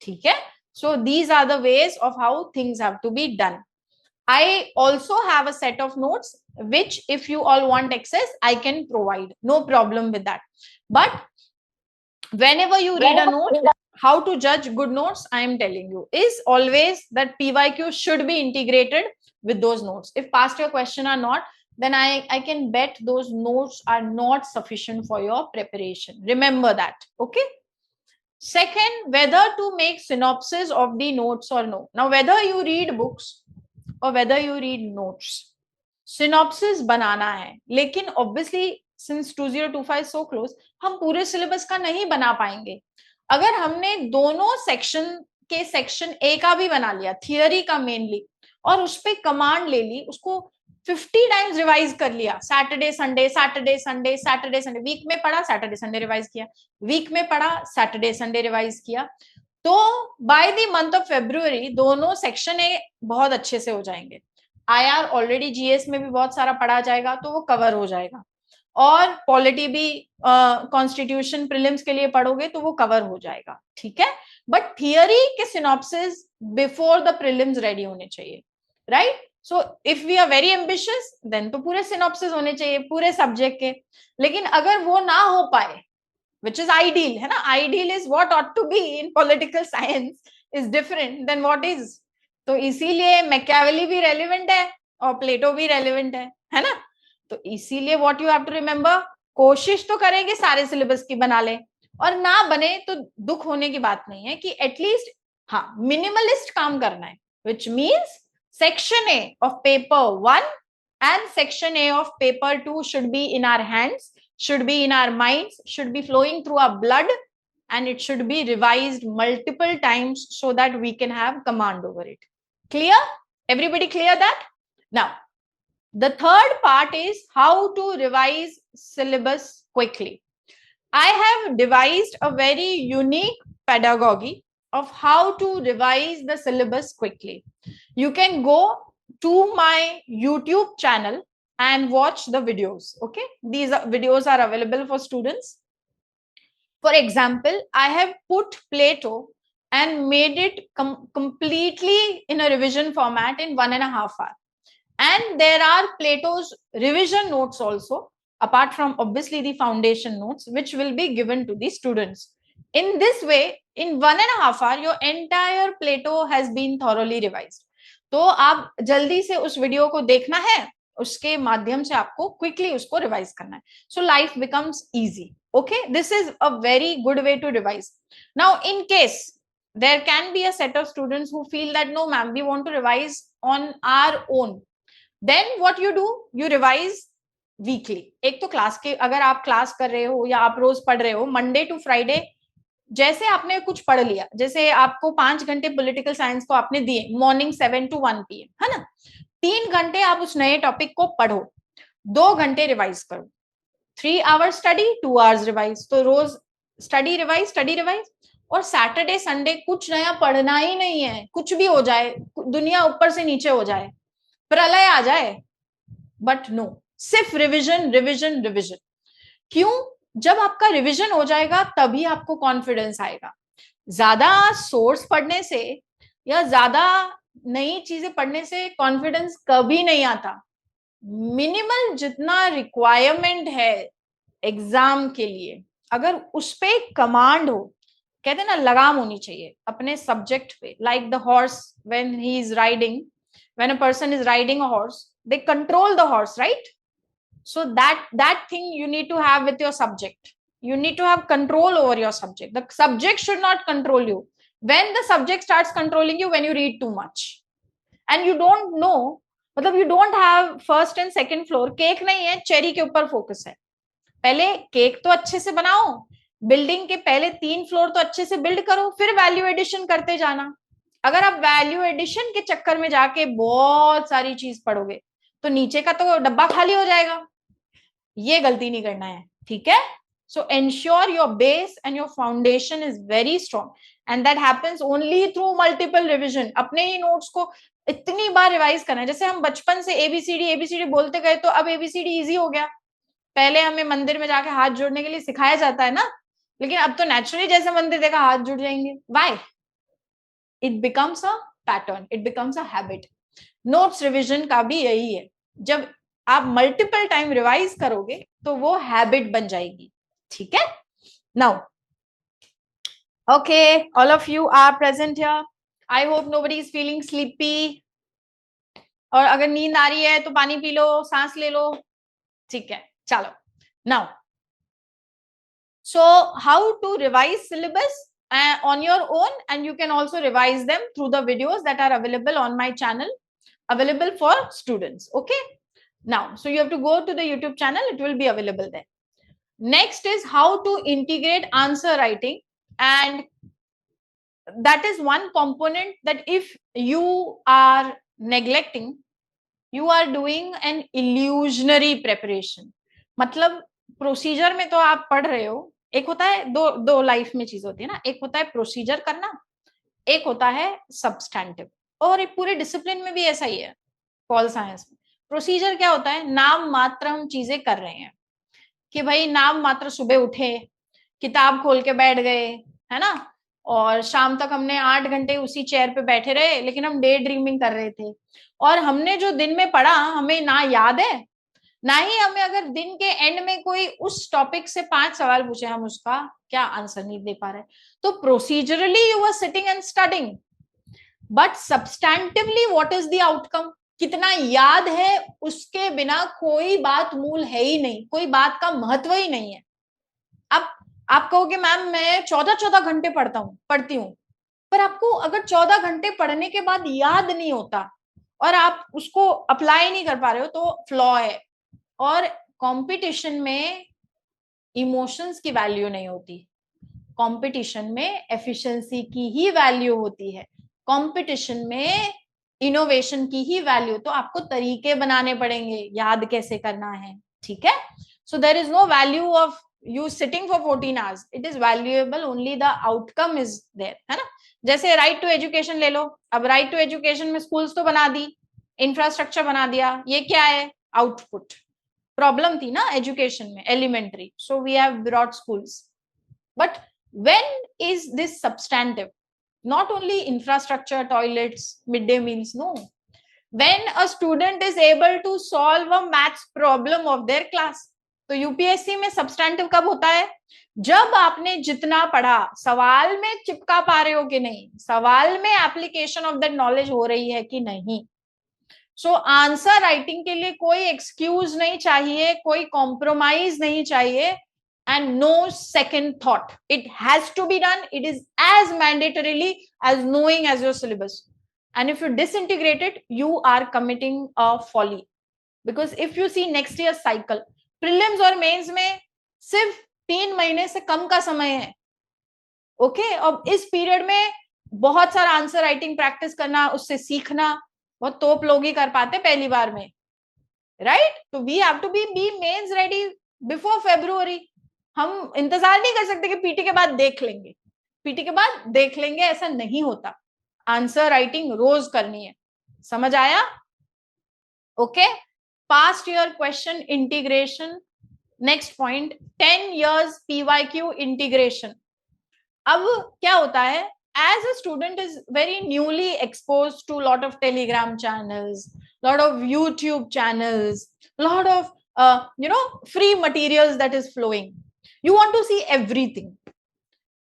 ठीक है. So these are the ways of how things have to be done. I also have a set of notes which if you all want access I can provide, no problem with that. But whenever you read a note, how to judge good notes, I am telling you, is always that PYQ should be integrated with those notes. If past year question are not, then I can bet those notes are not sufficient for your preparation. Remember that. Okay. Second, whether to make synopsis of the notes or no. Now whether you read books or whether you read notes, synopsis बनाना है, लेकिन obviously since 2025 so close, हम पूरे syllabus का नहीं बना पाएंगे. अगर हमने दोनों सेक्शन के सेक्शन ए का भी बना लिया, थियरी का मेनली, और उस पर कमांड ले ली, उसको 50 टाइम्स रिवाइज कर लिया, Saturday Sunday Saturday Sunday Saturday Sunday, week में पढ़ा सैटरडे संडे रिवाइज किया, वीक में पढ़ा सैटरडे संडे रिवाइज किया, तो by the month of February दोनों सेक्शन ए बहुत अच्छे से हो जाएंगे. आईआर ऑलरेडी जीएस में भी बहुत सारा पढ़ा जाएगा, तो वो कवर हो जाएगा. और पॉलिटी भी कॉन्स्टिट्यूशन प्रीलिम्स के लिए पढ़ोगे तो वो कवर हो जाएगा. ठीक है. बट थियरी के synopsis before the prelims ready होने चाहिए. Right. So if we are very ambitious then तो पूरे सिनॉप्सिस होने चाहिए पूरे सब्जेक्ट के. लेकिन अगर वो ना हो पाए, which is ideal, है ना, ideal is what ought to be in political science is different than what is. तो इसीलिए मैकियावेली भी रेलिवेंट है और प्लेटो भी रेलिवेंट है ना. तो इसीलिए what you have to remember, कोशिश तो करेंगे सारे सिलेबस की बना ले, और ना बने तो दुख होने की बात नहीं है कि एटलीस्ट हाँ मिनिमलिस्ट काम करना है. which means section A of paper 1 and section A of paper 2 should be in our hands, should be in our minds, should be flowing through our blood, and it should be revised multiple times so that we can have command over it. Clear? Everybody clear that? Now, the third part is how to revise syllabus quickly. I have devised a very unique pedagogy of how to revise the syllabus quickly. You can go to my YouTube channel and watch the videos. Okay, these videos are available for students. For example, I have put Plato and made it completely in a revision format in 1.5 hours. And there are Plato's revision notes also, apart from obviously the foundation notes, which will be given to the students. In this way, in 1.5 hours, your entire Plato has been thoroughly revised. तो आप जल्दी से उस video को देखना है, उसके माध्यम से आपको क्विकली उसको रिवाइज करना है. So life becomes easy. Okay, this is a very good way to revise. Now, in case there can be a set of students who feel that no, ma'am, we want to revise on our own, then what you do, you revise weekly. एक तो class के, अगर आप class कर रहे हो या आप रोज पढ़ रहे हो, मंडे टू फ्राइडे जैसे आपने कुछ पढ़ लिया, जैसे आपको 5 घंटे पॉलिटिकल साइंस को आपने दिए मॉर्निंग 7 to 1 PM, है ना, 3 घंटे आप उस नए टॉपिक को पढ़ो, 2 घंटे रिवाइज करो, 3 hours स्टडी, 2 hours रिवाइज. तो रोज स्टडी रिवाइज, और सैटरडे संडे कुछ नया पढ़ना ही नहीं है. कुछ भी हो जाए, दुनिया ऊपर से नीचे हो जाए, प्रलय आ जाए, बट नो, सिर्फ रिविजन रिविजन रिविजन. क्यों? जब आपका रिविजन हो जाएगा तभी आपको कॉन्फिडेंस आएगा. ज्यादा सोर्स पढ़ने से या ज्यादा नई चीजें पढ़ने से कॉन्फिडेंस कभी नहीं आता. मिनिमल जितना रिक्वायरमेंट है एग्जाम के लिए, अगर उस पे कमांड हो, कहते हैं ना लगाम होनी चाहिए अपने सब्जेक्ट पे. Like the horse when he is riding, when a person is riding a horse, they control the horse, right? So that thing you need to have with your subject. You need to have control over your subject. The subject should not control you. When the subject starts controlling you, when you read too much and you don't know, मतलब you don't have first and second floor, cake नहीं है, cherry के ऊपर focus है, पहले cake तो अच्छे से बनाओ, बिल्डिंग के पहले 3 फ्लोर तो अच्छे से बिल्ड करो, फिर वैल्यू एडिशन करते जाना। अगर आप वैल्यू एडिशन के चक्कर में जाके बहुत सारी चीज पढ़ोगे तो नीचे का तो डब्बा खाली हो जाएगा। ये गलती नहीं करना है, ठीक है। सो ensure your base and your foundation is very strong, and that happens only through multiple revision. अपने ही नोट्स को इतनी बार रिवाइज करना है। जैसे हम बचपन से एबीसीडी बोलते गए तो अब एबीसीडी इजी हो गया। पहले हमें मंदिर में जाके हाथ जोड़ने के लिए सिखाया जाता है ना, लेकिन अब तो नेचुरली जैसे मंदिर देखा हाथ जुड़ जाएंगे। Why? It becomes a pattern, it becomes a habit. Notes revision का भी यही है, जब आप मल्टीपल टाइम रिवाइज करोगे तो वो हैबिट बन जाएगी, ठीक है। Now okay, all of you are present here. I hope nobody is feeling sleepy. और अगर नींद आ रही है तो पानी पी लो, सांस ले लो, ठीक है। चलो, now so how to revise syllabus on your own, and you can also revise them through the videos that are available on my channel, available for students. Okay, now so you have to go to the YouTube channel, it will be available there. Next is how to integrate answer writing, and that is one component that if you are neglecting, you are doing an illusionary preparation. मतलब procedure में तो आप पढ़ रहे हो, एक होता है दो दो लाइफ में चीज होती है ना, एक होता है प्रोसीजर करना, एक होता है सब्सटैंटिव। और एक पूरे डिसिप्लिन में भी ऐसा ही है, पॉल साइंस में। प्रोसीजर क्या होता है? नाम मात्र हम चीजें कर रहे हैं, कि भाई नाम मात्र सुबह उठे, किताब खोल के बैठ गए, है ना, और शाम तक हमने 8 घंटे उसी चेयर पे बैठे रहे, लेकिन हम डे ड्रीमिंग कर रहे थे। और हमने जो दिन में पढ़ा हमें ना याद है, ना ही हमें अगर दिन के एंड में कोई उस टॉपिक से 5 सवाल पूछे हम उसका क्या आंसर नहीं दे पा रहे। तो procedurally you are sitting and studying, but substantively what is the outcome? कितना याद है उसके बिना कोई बात मूल है ही नहीं, कोई बात का महत्व ही नहीं है। अब आप कहोगे मैम मैं 14-14 घंटे पढ़ती हूँ, पर आपको अगर 14 घंटे पढ़ने के बाद याद नहीं होता और आप उसको अप्लाई नहीं कर पा रहे हो तो फ्लॉ है। और कंपटीशन में इमोशंस की वैल्यू नहीं होती, कंपटीशन में एफिशिएंसी की ही वैल्यू होती है, कंपटीशन में इनोवेशन की ही वैल्यू। तो आपको तरीके बनाने पड़ेंगे याद कैसे करना है, ठीक है। So there is no value of you sitting for 14 hours, it is valuable only the outcome is there, है ना। जैसे राइट टू एजुकेशन ले लो, अब राइट टू एजुकेशन में स्कूल्स तो बना दी, इंफ्रास्ट्रक्चर बना दिया, ये क्या है? आउटपुट। प्रॉब्लम थी ना एजुकेशन में, elementary, so we have brought schools. But when is this substantive? Not only infrastructure, toilets, midday meals, no. When a student is able to solve a maths problem of their class, तो UPSC में substantive कब होता है? जब आपने जितना पढ़ा सवाल में चिपका पा रहे हो कि नहीं, सवाल में एप्लीकेशन ऑफ दैट नॉलेज हो रही है कि नहीं। सो आंसर राइटिंग के लिए कोई एक्सक्यूज नहीं चाहिए, कोई कॉम्प्रोमाइज नहीं चाहिए, and no second thought. It has to be done. It is as mandatorily as knowing as your syllabus. And if you disintegrate it, you are committing a folly. Because if you see next year's cycle, prelims और mains में सिर्फ 3 महीने से कम का समय है, okay. और इस पीरियड में बहुत सारा आंसर राइटिंग प्रैक्टिस करना, उससे सीखना, बहुत तोप लोग ही कर पाते पहली बार में, राइट। तो we have to be mains ready before February। हम इंतजार नहीं कर सकते कि पीटी के बाद देख लेंगे, पीटी के बाद देख लेंगे, ऐसा नहीं होता। आंसर राइटिंग रोज करनी है, समझ आया? Okay, past year question integration. Next point, 10 years PYQ integration. अब क्या होता है, as a student is very newly exposed to lot of Telegram channels, lot of YouTube channels, lot of free materials that is flowing. You want to see everything,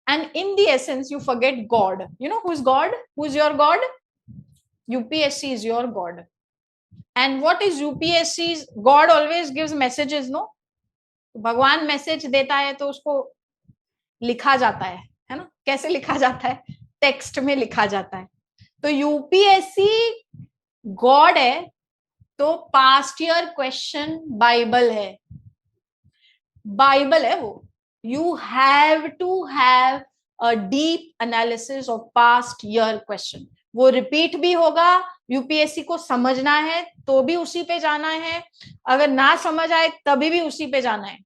and in the essence you forget God. You know who is God? Who is your God? UPSC is your God. And what is UPSC's God? Always gives messages, no? भगवान message देता है तो उसको लिखा जाता है ना। कैसे लिखा जाता है? टेक्स्ट में लिखा जाता है। तो यूपीएससी गॉड है तो पास्ट ईयर क्वेश्चन बाइबल है। बाइबल है वो. You have to have a deep analysis of past year question. वो रिपीट भी होगा, यूपीएससी को समझना है तो भी उसी पे जाना है, अगर ना समझ आए तभी भी उसी पे जाना है.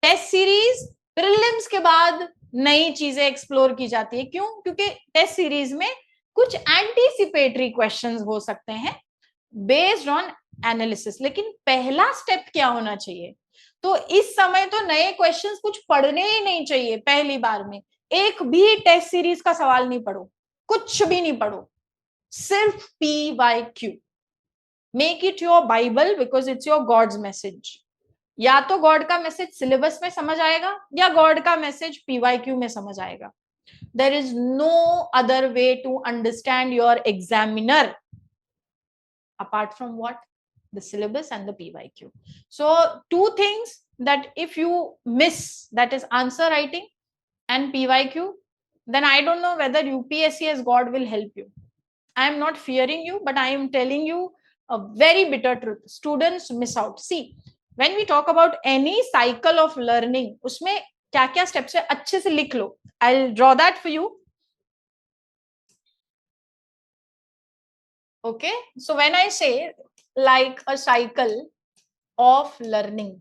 टेस्ट सीरीज प्रीलिम्स के बाद नई चीजें एक्सप्लोर की जाती है. क्यों? क्योंकि टेस्ट सीरीज में कुछ एंटीसिपेटरी क्वेश्चंस हो सकते हैं बेस्ड ऑन एनालिसिस. लेकिन पहला स्टेप क्या होना चाहिए? तो इस समय तो नए क्वेश्चंस कुछ पढ़ने ही नहीं चाहिए. पहली बार में एक भी टेस्ट सीरीज का सवाल नहीं पढ़ो, कुछ भी नहीं पढ़ो, सिर्फ PYQ. Make it your bible because it's your God's message. या तो गॉड का मैसेज सिलेबस में समझ आएगा या गॉड का मैसेज PYQ में समझ आएगा. There is no other way to understand your examiner apart from what? The syllabus and the PYQ. So two things that if you miss, that is answer writing and PYQ, then I don't know whether UPSC as God will help you. I am not fearing you, but I am telling you a very bitter truth. Students miss out. See, when we talk about any cycle of learning, उसमें क्या क्या steps है अच्छे से लिख लो. I'll draw that for you. Okay, so when I say like a cycle of learning,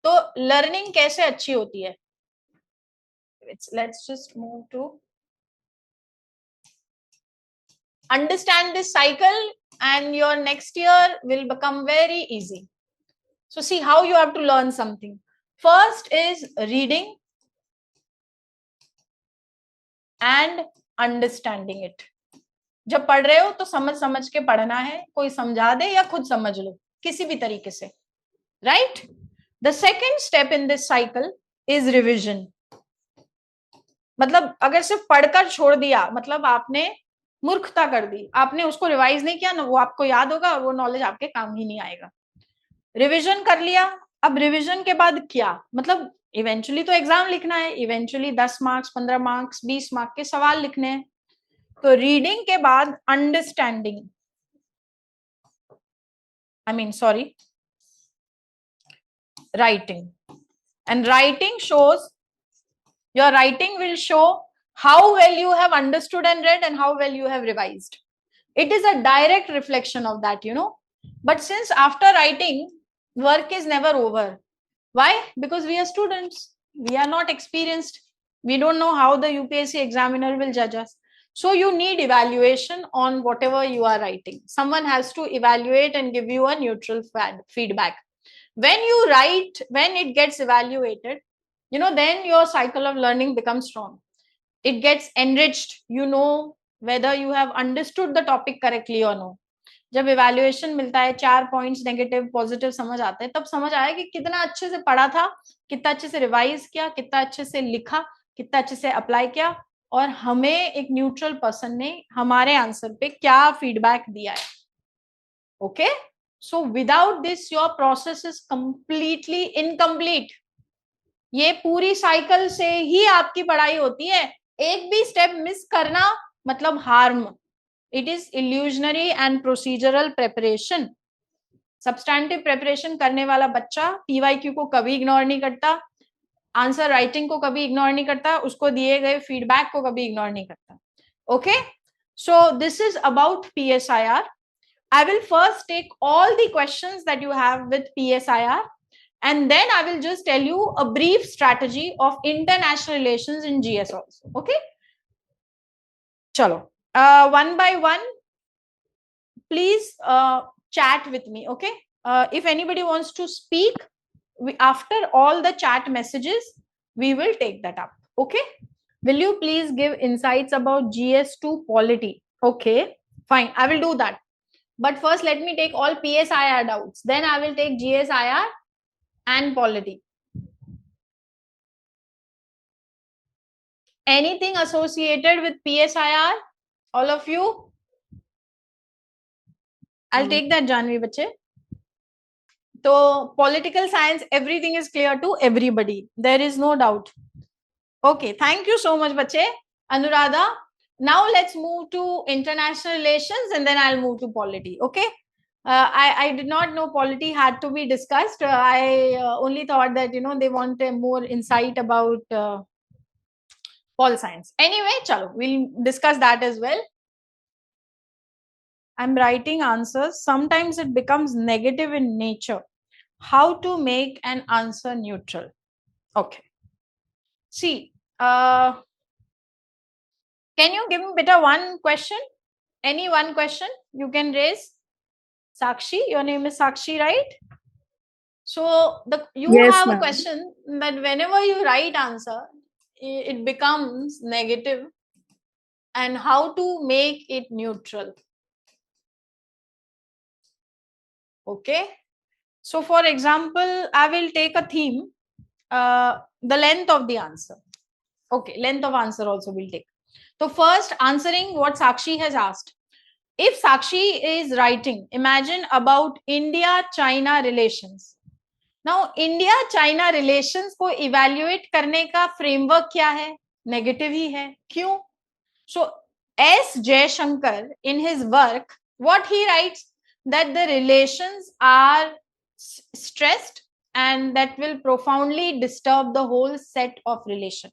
तो learning कैसे अच्छी होती है? Let's just move to understand this cycle and your next year will become very easy. So see how you have to learn something. First is reading and understanding it. जब पढ़ रहे हो तो समझ समझ के पढ़ना है, कोई समझा दे या खुद समझ लो किसी भी तरीके से, right? The second step in this cycle is revision. मतलब अगर सिर्फ पढ़कर छोड़ दिया मतलब आपने मूर्खता कर दी, आपने उसको रिवाइज नहीं किया ना, वो आपको याद होगा और वो नॉलेज आपके काम ही नहीं आएगा. रिवीजन कर लिया, अब रिवीजन के बाद क्या? मतलब इवेंचुअली तो एग्जाम लिखना है, इवेंचुअली 10 मार्क्स 15 मार्क्स 20 मार्क्स के सवाल लिखने हैं. तो रीडिंग के बाद understanding, I mean sorry, writing. And writing shows, your writing will show how well you have understood and read and how well you have revised. It is a direct reflection of that, you know. But since after writing, work is never over. Why? Because we are students, we are not experienced, we don't know how the UPSC examiner will judge us. So you need evaluation on whatever you are writing. Someone has to evaluate and give you a neutral feedback. When you write, when it gets evaluated, you know, then your cycle of learning becomes strong. It gets enriched. You know whether you have understood the topic correctly or no. जब evaluation मिलता है, 4 points negative positive समझ आते हैं, तब समझ आया कि कितना अच्छे से पढ़ा था, कितना अच्छे से रिवाइज किया, कितना अच्छे से लिखा, कितना अच्छे से अप्लाई किया, और हमें एक न्यूट्रल पर्सन ने हमारे आंसर पे क्या फीडबैक दिया है. Okay, so without this your process is completely incomplete. ये पूरी साइकिल से ही आपकी पढ़ाई होती है. एक भी स्टेप मिस करना मतलब harm. It is illusionary and procedural preparation. Substantive preparation करने वाला बच्चा PYQ को कभी इग्नोर नहीं करता, आंसर राइटिंग को कभी इग्नोर नहीं करता, उसको दिए गए फीडबैक को कभी इग्नोर नहीं करता. Okay, so this is about PSIR. I will first take all the questions that you have with PSIR, and then I will just tell you a brief strategy of international relations in GS also. Okay, chalo, one by one, please chat with me. Okay, if anybody wants to speak, after all the chat messages we will take that up. Okay, will you please give insights about GS2 polity? Okay, fine, I will do that. But first let me take all PSIR doubts, then I will take GSIR and polity. Anything associated with PSIR, all of you? I'll take that, Janvi bache. So political science, everything is clear to everybody, there is no doubt. Okay, thank you so much bache. Anuradha, now let's move to international relations and then I'll move to polity. Okay, I did not know polity had to be discussed. I only thought that, they want more insight about pol science. Anyway, chalo, we'll discuss that as well. I'm writing answers. Sometimes it becomes negative in nature. How to make an answer neutral? Okay. See, can you give me better one question? Any one question you can raise? Sakshi, your name is Sakshi, right? So you Yes, have a ma'am. question that whenever you write answer, it becomes negative, and how to make it neutral. Okay. So for example, I will take a theme, the length of the answer. Okay, length of answer also we'll take. So first, answering what Sakshi has asked. If Sakshi is writing, imagine about India-China relations. Now, India-China relations को evaluate करने का framework क्या है? Negative ही है. क्यों? So, S. Jaishankar, in his work, what he writes? That the relations are stressed and that will profoundly disturb the whole set of relation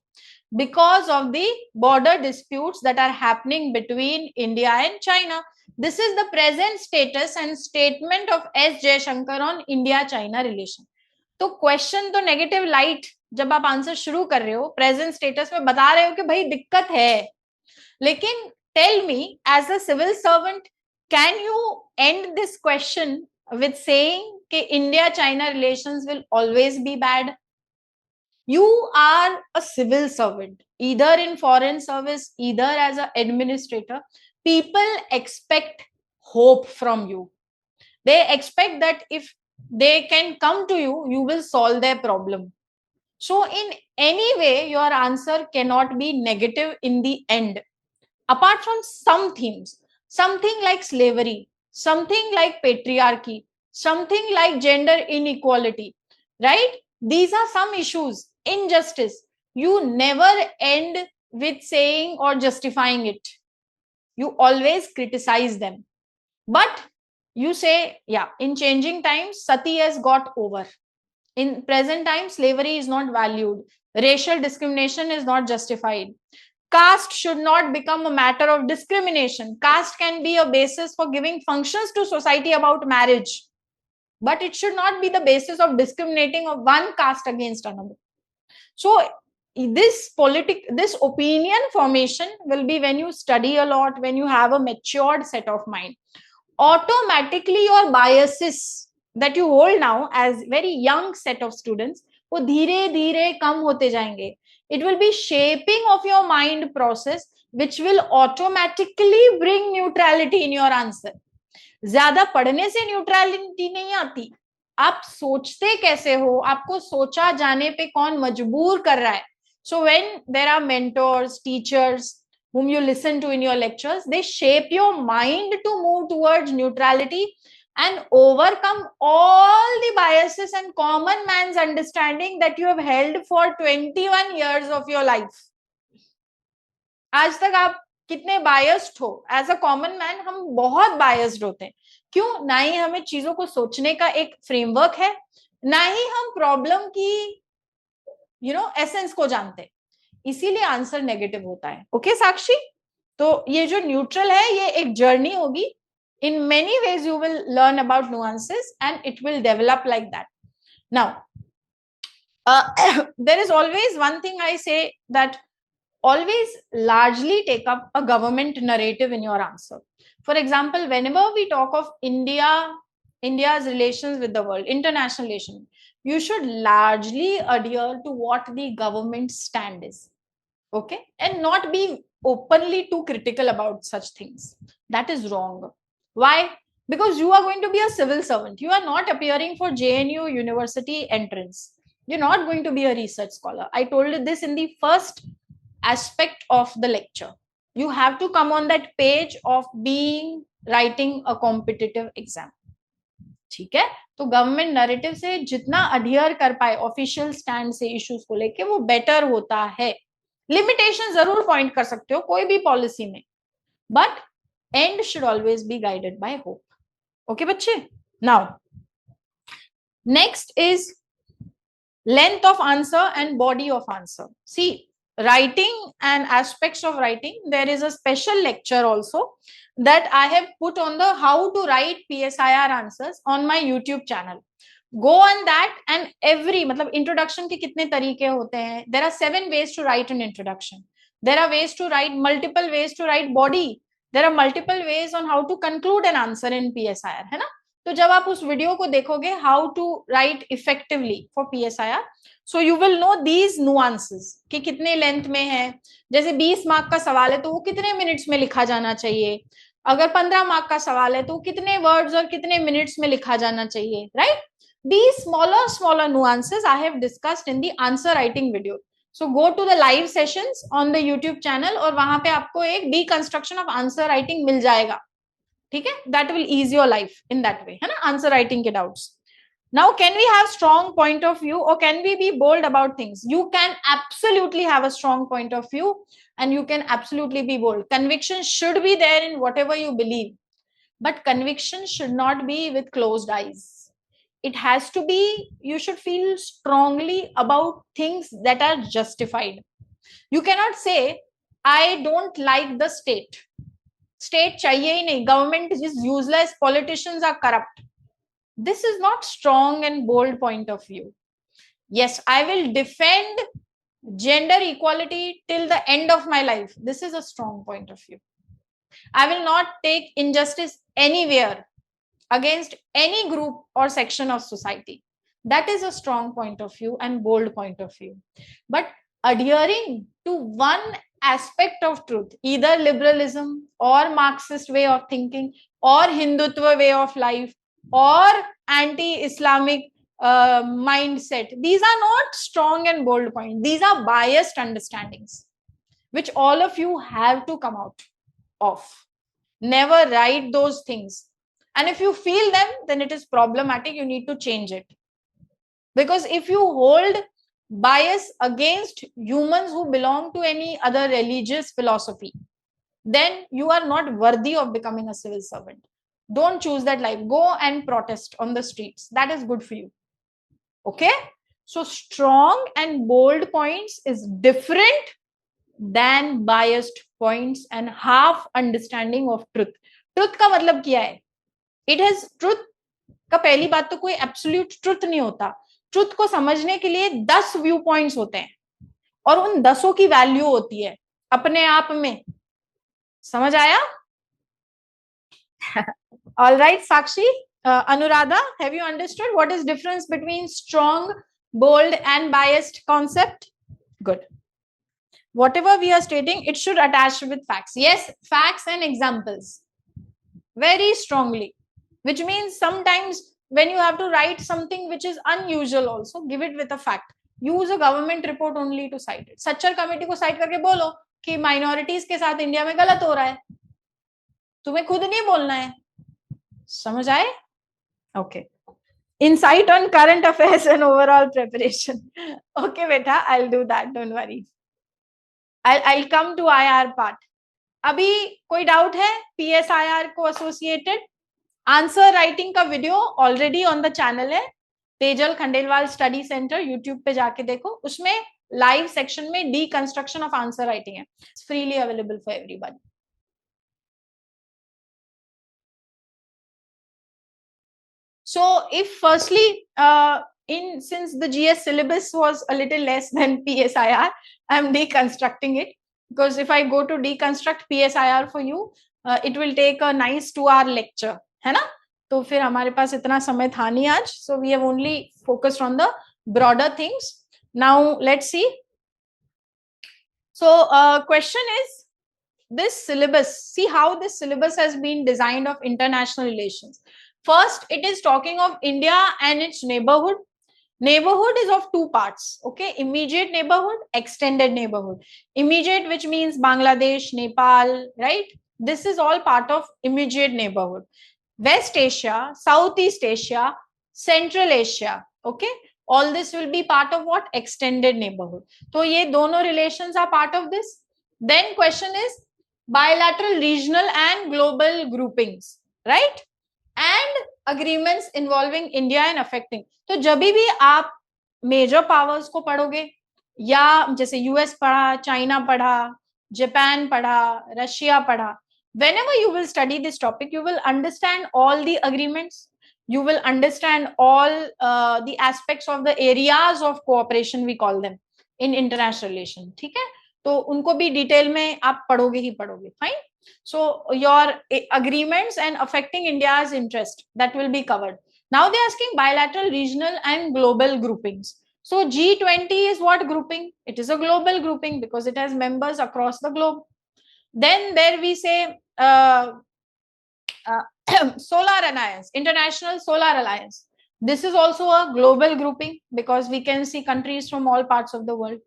because of the border disputes that are happening between India and China. This is the present status and statement of S. Jaishankar on India-China relation. तो question तो negative light जब आप answer शुरू कर रहे हो, present status में बता रहे हो कि भाई दिक्कत है, लेकिन tell me as a civil servant, can you end this question with saying कि India China relations will always be bad? You are a civil servant, either in foreign service, either as an administrator. People expect hope from you. They expect that if they can come to you, you will solve their problem. So in any way, your answer cannot be negative in the end. Apart from some themes, something like slavery, something like patriarchy, something like gender inequality, right? These are some issues. Injustice. You never end with saying or justifying it. You always criticize them. But you say, yeah, in changing times, sati has got over. In present times, slavery is not valued. Racial discrimination is not justified. Caste should not become a matter of discrimination. Caste can be a basis for giving functions to society about marriage, but it should not be the basis of discriminating of one caste against another. So this opinion formation will be when you study a lot, when you have a matured set of mind. Automatically your biases that you hold now as very young set of students वो धीरे धीरे कम होते जाएंगे. It will be shaping of your mind process which will automatically bring neutrality in your answer. ज्यादा पढ़ने से neutrality नहीं आती. आप सोचते कैसे हो, आपको सोचा जाने पे कौन मजबूर कर रहा है. So when there are mentors, teachers whom you listen to in your lectures, they shape your mind to move towards neutrality and overcome all the biases and common man's understanding that you have held for 21 years of your life. आज तक आप कितने biased हो? As a common man हम बहुत biased होते हैं. क्यों? ना ही हमें चीजों को सोचने का एक फ्रेमवर्क है, ना ही हम प्रॉब्लम की एसेंस को जानते हैं. इसीलिए आंसर नेगेटिव होता है. ओके साक्षी, तो ये जो न्यूट्रल है ये एक जर्नी होगी. In many ways you will learn about nuances and it will develop like that. Now there is always one thing I say, that always largely take up a government narrative in your answer. For example, whenever we talk of India's relations with the world, international relations, you should largely adhere to what the government stand is. Okay, and not be openly too critical about such things. That is wrong. Why? Because you are going to be a civil servant. You are not appearing for JNU university entrance. You're not going to be a research scholar. I told you this in the first aspect of the lecture. You have to come on that page of being writing a competitive exam. ठीक है, तो government narrative से जितना adhere कर पाए official stand से issues को लेके वो बेटर होता है. लिमिटेशन जरूर पॉइंट कर सकते हो कोई भी पॉलिसी में, but and should always be guided by hope. Okay बच्चे. Now next is length of answer and body of answer. See, writing and aspects of writing, there is a special lecture also that I have put on the how to write PSIR answers on my YouTube channel. Go on that, and every मतलब introduction के कितने तरीके होते हैं. There are 7 ways to write an introduction. There are ways to write, multiple ways to write body. There are multiple ways on how to conclude an answer in PSIR, है ना. तो जब आप उस वीडियो को देखोगे how to write effectively for PSIR, so you will know these nuances कि कितने लेंथ में है. जैसे 20 मार्क का सवाल है तो वो कितने मिनट्स में लिखा जाना चाहिए. अगर 15 मार्क का सवाल है तो कितने वर्ड्स और कितने मिनट्स में लिखा जाना चाहिए, right. These smaller nuances I have discussed in the answer writing video. So go to the live sessions on the YouTube channel और वहां पे आपको एक deconstruction of answer writing मिल जाएगा. ठीक है, that will ease your life in that way, है ना, आंसर राइटिंग के doubts. Now can we have strong point of view or can we be bold about things? You can absolutely have a strong point of view and you can absolutely be bold. Conviction should be there in whatever you believe, but conviction should not be with closed eyes. It has to be, you should feel strongly about things that are justified. You cannot say I don't like the state. State चाहिए ही नहीं, government is useless, politicians are corrupt. This is not strong and bold point of view. Yes, I will defend gender equality till the end of my life. This is a strong point of view. I will not take injustice anywhere against any group or section of society. That is a strong point of view and bold point of view. But adhering to one aspect of truth, either liberalism or Marxist way of thinking or Hindutva way of life or anti-Islamic mindset, these are not strong and bold points. These are biased understandings which all of you have to come out of. Never write those things. And if you feel them, then it is problematic. You need to change it. Because if you hold bias against humans who belong to any other religious philosophy, then you are not worthy of becoming a civil servant. Don't choose that life. Go and protest on the streets. That is good for you. Okay? So strong and bold points is different than biased points and half understanding of truth. Truth का मतलब क्या है? It has truth का पहली बात तो कोई absolute truth नहीं होता. ट्रुथ को समझने के लिए 10 व्यू पॉइंट्स होते हैं और उन 10 की वैल्यू होती है अपने आप में. समझ आया? All right Sakshi, Anuradha, have you understood what is difference between strong, bold and biased concept? Good. Whatever we are stating, it should attach with facts. Yes, facts and examples very strongly. Which means sometimes when you have to write something which is unusual also, give it with a fact. Use a government report only to cite it. Sachar committee को site करके बोलो कि minorities के साथ India में गलत हो रहा है. तुम्हें खुद नहीं बोलना है. समझ आए? Okay. Insight on current affairs and overall preparation. Okay बेटा, I'll do that. Don't worry. I'll come to IR part. अभी कोई डाउट है PSIR को एसोसिएटेड? आंसर राइटिंग का video already on the channel है, Tejal Khandelwal study centre, YouTube पे जाके देखो. उसमें लाइव सेक्शन में डीकंस्ट्रक्शन ऑफ आंसर राइटिंग है. It's freely available for everybody. So if firstly since the GS syllabus was a little less than PSIR, I'm deconstructing it, because if I go to deconstruct PSIR for you, it will take a nice 2-hour lecture, है ना. तो फिर हमारे पास इतना समय था नहीं आज. So we have only focused on the broader things. Now let's see. So question is, this syllabus, see how this syllabus has been designed of international relations. First, it is talking of India and its neighborhood. Neighborhood is of 2 parts. Okay, immediate neighborhood, extended neighborhood. Immediate, which means Bangladesh, Nepal, right? This is all part of immediate neighborhood. West Asia, Southeast Asia, Central Asia. Okay, all this will be part of what? Extended neighborhood. So ye dono relations are part of this. Then question is bilateral, regional and global groupings, right? And agreements involving India and affecting. तो जब भी आप major powers को पढ़ोगे, या जैसे US पढ़ा, China पढ़ा, जापान पढ़ा, रशिया पढ़ा, whenever you will study this topic you will understand all the agreements, you will understand all the aspects of the areas of cooperation we call them in international relation, ठीक है? तो उनको भी detail में आप पढ़ोगे ही पढ़ोगे, fine. So your agreements and affecting India's interest, that will be covered. Now they're asking bilateral, regional and global groupings. So G20 is what grouping? It is a global grouping because it has members across the globe. Then there we say Solar Alliance, International Solar Alliance. This is also a global grouping because we can see countries from all parts of the world.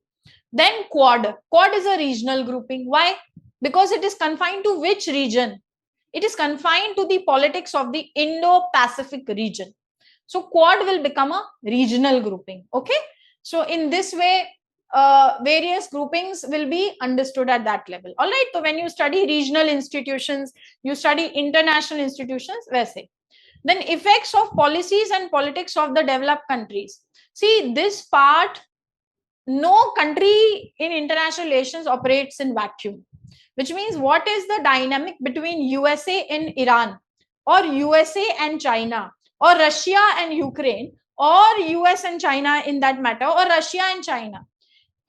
Then Quad. Quad is a regional grouping. Why? Because it is confined to which region? It is confined to the politics of the Indo-Pacific region. So Quad will become a regional grouping. Okay. So in this way, various groupings will be understood at that level. All right. So when you study regional institutions, you study international institutions, वैसे. Then effects of policies and politics of the developed countries. See, this part, no country in international relations operates in vacuum, which means what is the dynamic between USA and Iran, or USA and China, or Russia and Ukraine, or US and China in that matter, or Russia and China.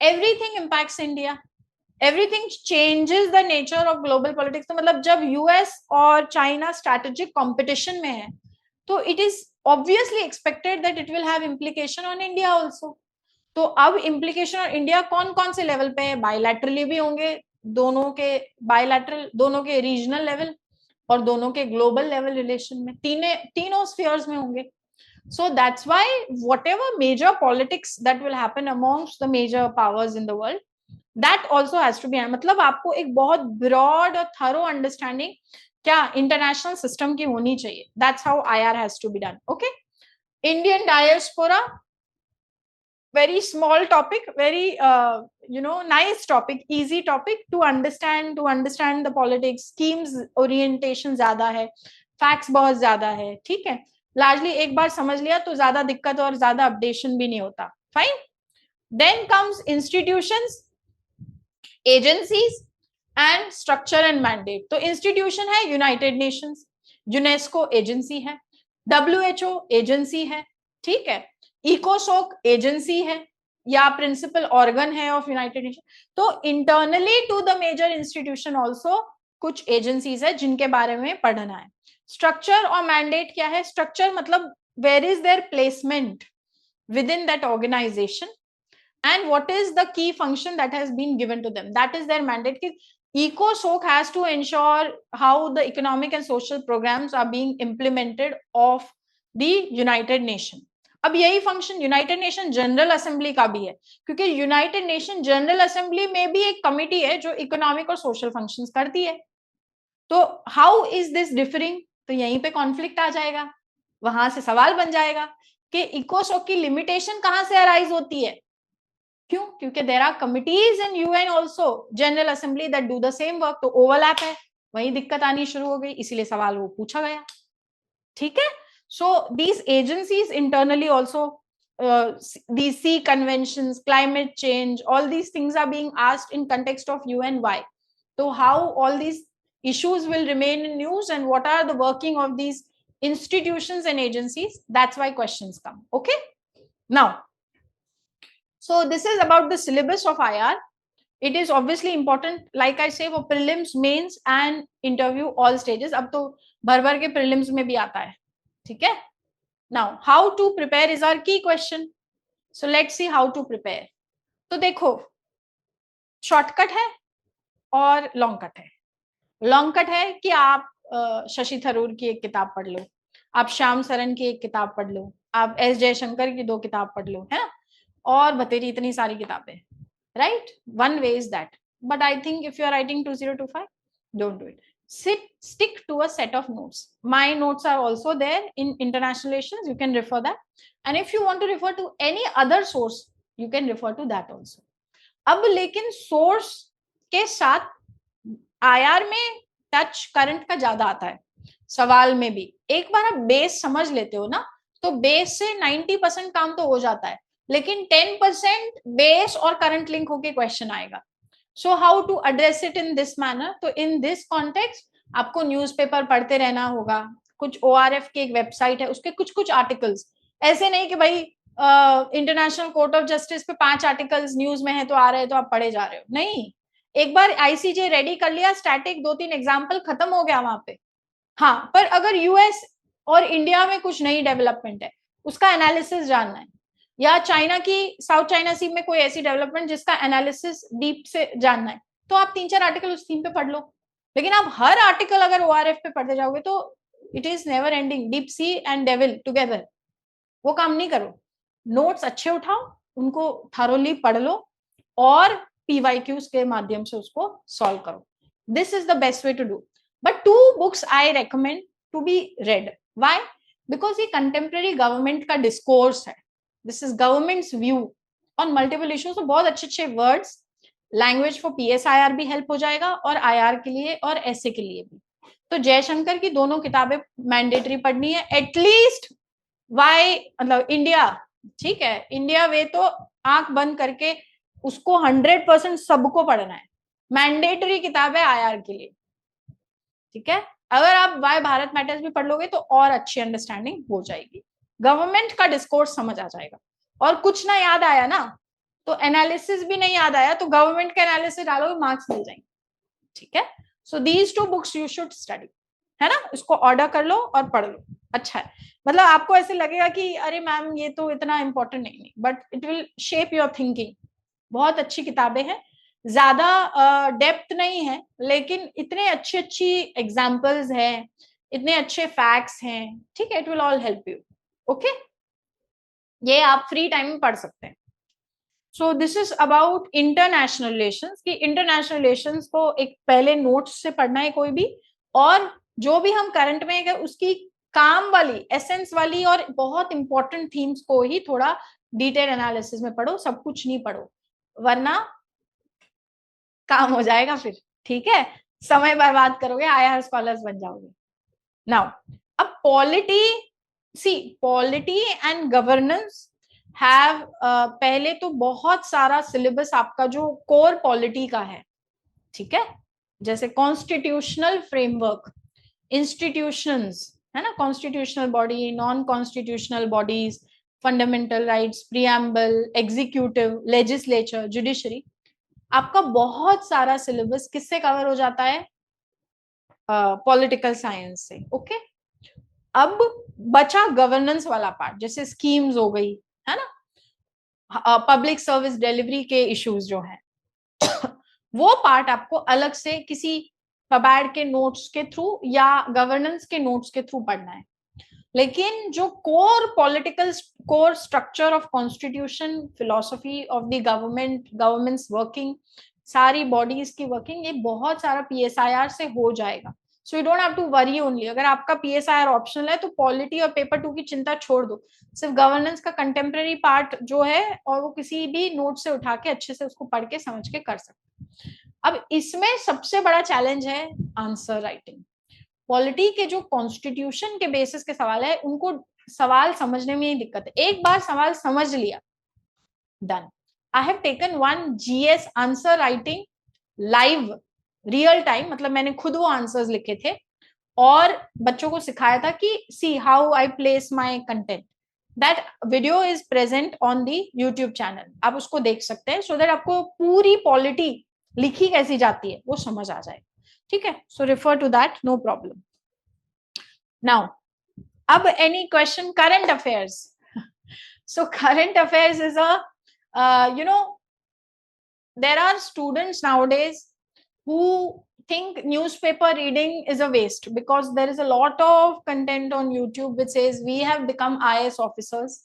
Everything impacts India. Everything changes the nature of global politics. तो मतलब जब US और China strategic competition में है, तो it is obviously expected that it will have implication on India also. तो अब implication और इंडिया कौन कौन से लेवल पे है? बायलैटरली भी होंगे, दोनों के बायलैटरल, दोनों के रीजनल लेवल और दोनों के ग्लोबल लेवल रिलेशन में, तीनों स्फीयर्स में होंगे. So that's why whatever major politics that will happen amongst the major powers in the world, that also has to be, मतलब आपको एक बहुत ब्रॉड और थरो अंडरस्टैंडिंग क्या इंटरनेशनल सिस्टम की होनी चाहिए. That's how IR has to be done. Okay. Indian diaspora, very small topic, very nice topic, easy topic to understand the politics. Schemes orientation ज्यादा है, facts बहुत ज्यादा है, ठीक है. लार्जली एक बार समझ लिया तो ज्यादा दिक्कत और ज्यादा अपडेशन भी नहीं होता. Fine. Then comes institutions, agencies and structure and mandate. तो इंस्टीट्यूशन है यूनाइटेड नेशंस, यूनेस्को एजेंसी है, WHO एजेंसी है, ठीक है, इकोसोक एजेंसी है या प्रिंसिपल ऑर्गन है ऑफ यूनाइटेड नेशन. तो internally to the major institution also कुछ एजेंसीज है जिनके बारे में पढ़ना है. स्ट्रक्चर और मैंडेट क्या है? स्ट्रक्चर मतलब where is there placement within that organisation and what is the key function that has been given to them. That is their mandate. ECOSOC has to ensure how the economic and social programs are being implemented of the United Nation. अब यही function United nation general assembly का भी है, क्योंकि United nation general assembly में भी एक committee है जो इकोनॉमिक और सोशल फंक्शंस करती है. तो हाउ इज दिस डिफरिंग? तो यहीं पे कॉन्फ्लिक्ट आ जाएगा, वहां से सवाल बन जाएगा कि इकोसोक की लिमिटेशन कहां से अराइज होती है. क्यों? क्योंकि there are committees in UN also, general assembly, that do the same work. तो ओवरलैप है, वही दिक्कत आनी शुरू हो गई, इसीलिए सवाल वो पूछा गया. ठीक है. So these agencies internally also, these sea conventions, climate change, all these things are being asked in context of UN. Why? So how all these issues will remain in news and what are the working of these institutions and agencies? That's why questions come. Okay. Now, so this is about the syllabus of IR. It is obviously important, like I say, for prelims, mains and interview all stages. अब तो भर भर के prelims में भी आता है, ठीक है. Now, how to prepare is our key question. So let's see how to prepare. तो देखो, शॉर्टकट है और लॉन्ग कट है. लॉन्ग कट है कि आप शशि थरूर की एक किताब पढ़ लो, आप श्याम सरन की एक किताब पढ़ लो, आप एस जयशंकर की 2 किताब पढ़ लो, है ना, और बतेरी इतनी सारी किताबें, right? One way is that. But I think if you are writing 2025, don't do it. Stick to a set of notes. My notes are also there in international relations. You can refer that. And if you want to refer to any other source, you can refer to that also. अब लेकिन source के साथ IR में touch current का ज्यादा आता है, सवाल में भी. एक बार आप बेस समझ लेते हो ना, तो बेस से 90% काम तो हो जाता है, लेकिन 10% बेस और करंट लिंक होके क्वेश्चन आएगा. So how to address it in this manner? तो इन दिस कॉन्टेक्स्ट आपको न्यूज़पेपर पढ़ते रहना होगा. कुछ ओआरएफ की एक वेबसाइट है, उसके कुछ कुछ आर्टिकल्स, ऐसे नहीं कि भाई इंटरनेशनल कोर्ट ऑफ जस्टिस पे 5 आर्टिकल्स न्यूज में है तो आ रहे हैं तो आप पढ़े जा रहे हो, नहीं. एक बार आईसीजे रेडी कर लिया, स्टैटिक 2-3 एग्जाम्पल, खत्म हो गया वहां पे. हाँ, पर अगर यूएस और इंडिया में कुछ नई डेवलपमेंट है, उसका एनालिसिस जानना है, या चाइना की साउथ चाइना सी में कोई ऐसी डेवलपमेंट जिसका एनालिसिस डीप से जानना है, तो आप 3-4 आर्टिकल उस थीम पे पढ़ लो. लेकिन आप हर आर्टिकल अगर ओआरएफ पे पढ़ते जाओगे तो it is never ending, deep sea and devil together. वो काम नहीं करो. नोट्स अच्छे उठाओ, उनको थरोली पढ़ लो, और पीवाईक्यूज के माध्यम से उसको सॉल्व करो. This is the best way to do. But 2 books I recommend to be read. Why? Because ये कंटेम्प्रेरी गवर्नमेंट का डिस्कोर्स है. This is government's view on multiple issues. तो बहुत अच्छे अच्छे वर्ड्स, लैंग्वेज फॉर पीएसआईआर भी help हो जाएगा, और आईआर के लिए और एसए के लिए भी. तो जयशंकर की दोनों किताबें मैंडेटरी पढ़नी है एटलीस्ट. वाई मतलब इंडिया, ठीक है, इंडिया वे तो आंख बंद करके उसको 100% सबको पढ़ना है. मैंडेटरी किताब है आईआर के लिए, ठीक है. अगर आप वाई भारत मैटर्स भी पढ़ लोगे तो और अच्छी अंडरस्टैंडिंग हो जाएगी, गवर्नमेंट का डिस्कोर्स समझ आ जाएगा. और कुछ ना याद आया ना, तो एनालिसिस भी नहीं याद आया तो गवर्नमेंट का एनालिसिस डालोगे, मार्क्स मिल जाएंगे, ठीक है. So these 2 books you should study, है ना. इसको ऑर्डर कर लो और पढ़ लो, अच्छा है. मतलब आपको ऐसे लगेगा कि अरे मैम ये तो इतना इंपॉर्टेंट नहीं, but it will shape your thinking. बहुत अच्छी किताबें हैं, ज्यादा डेप्थ नहीं है, लेकिन इतने अच्छी अच्छी एग्जाम्पल्स हैं, इतने अच्छे फैक्ट्स हैं, ठीक है. It will all help you. Okay, ये आप फ्री टाइम में पढ़ सकते हैं. सो this is about international relations. कि इंटरनेशनल रिलेशंस को एक पहले नोट्स से पढ़ना है कोई भी, और जो भी हम करंट में है उसकी काम वाली, एसेंस वाली और बहुत इंपॉर्टेंट थीम्स को ही थोड़ा डिटेल एनालिसिस में पढ़ो, सब कुछ नहीं पढ़ो, वरना काम हो जाएगा फिर, ठीक है. समय बर्बाद करोगे, आईआर स्कॉलर्स बन जाओगे. नाउ, अब polity, see polity and governance have, पहले तो बहुत सारा सिलेबस आपका जो कोर पॉलिटी का है, ठीक है, जैसे कॉन्स्टिट्यूशनल फ्रेमवर्क, इंस्टीट्यूशंस, है ना, constitutional body, non constitutional bodies, fundamental rights, preamble, executive, legislature, judiciary, आपका बहुत सारा सिलेबस किससे कवर हो जाता है? पॉलिटिकल साइंस से. ओके, अब बचा गवर्नेंस वाला पार्ट, जैसे स्कीम्स हो गई, है ना, पब्लिक सर्विस डिलीवरी के इश्यूज जो हैं, वो पार्ट आपको अलग से किसी पबैड के नोट्स के थ्रू या गवर्नेंस के नोट्स के थ्रू पढ़ना है. लेकिन जो core political, core structure of constitution, philosophy of the government, government's working, सारी बॉडीज की वर्किंग, ये बहुत सारा पीएसआईआर से हो जाएगा. So you don't have to worry only. अगर आपका पीएसआईआर ऑप्शनल है तो पॉलिटी और पेपर 2 की चिंता छोड़ दो, सिर्फ गवर्नेंस का कंटेम्प्रेरी पार्ट जो है, और वो किसी भी नोट से उठा के अच्छे से उसको पढ़ के समझ के कर सकते. अब इसमें सबसे बड़ा चैलेंज है आंसर राइटिंग. पॉलिटी के जो कॉन्स्टिट्यूशन के बेसिस के सवाल है, उनको सवाल समझने में ही दिक्कत है. एक बार सवाल समझ लिया, done. I have taken 1 GS answer writing live, real time, मतलब मैंने खुद वो आंसर्स लिखे थे और बच्चों को सिखाया था कि see how I place my content. That video is present on the YouTube channel, आप उसको देख सकते हैं, सो दैट आपको पूरी पॉलिटी लिखी कैसी जाती है वो समझ आ जाए, ठीक है. So refer to that, no problem. Now, अब any question, current affairs. So current affairs is a, there are students nowadays who think newspaper reading is a waste, because there is a lot of content on YouTube which says we have become IAS officers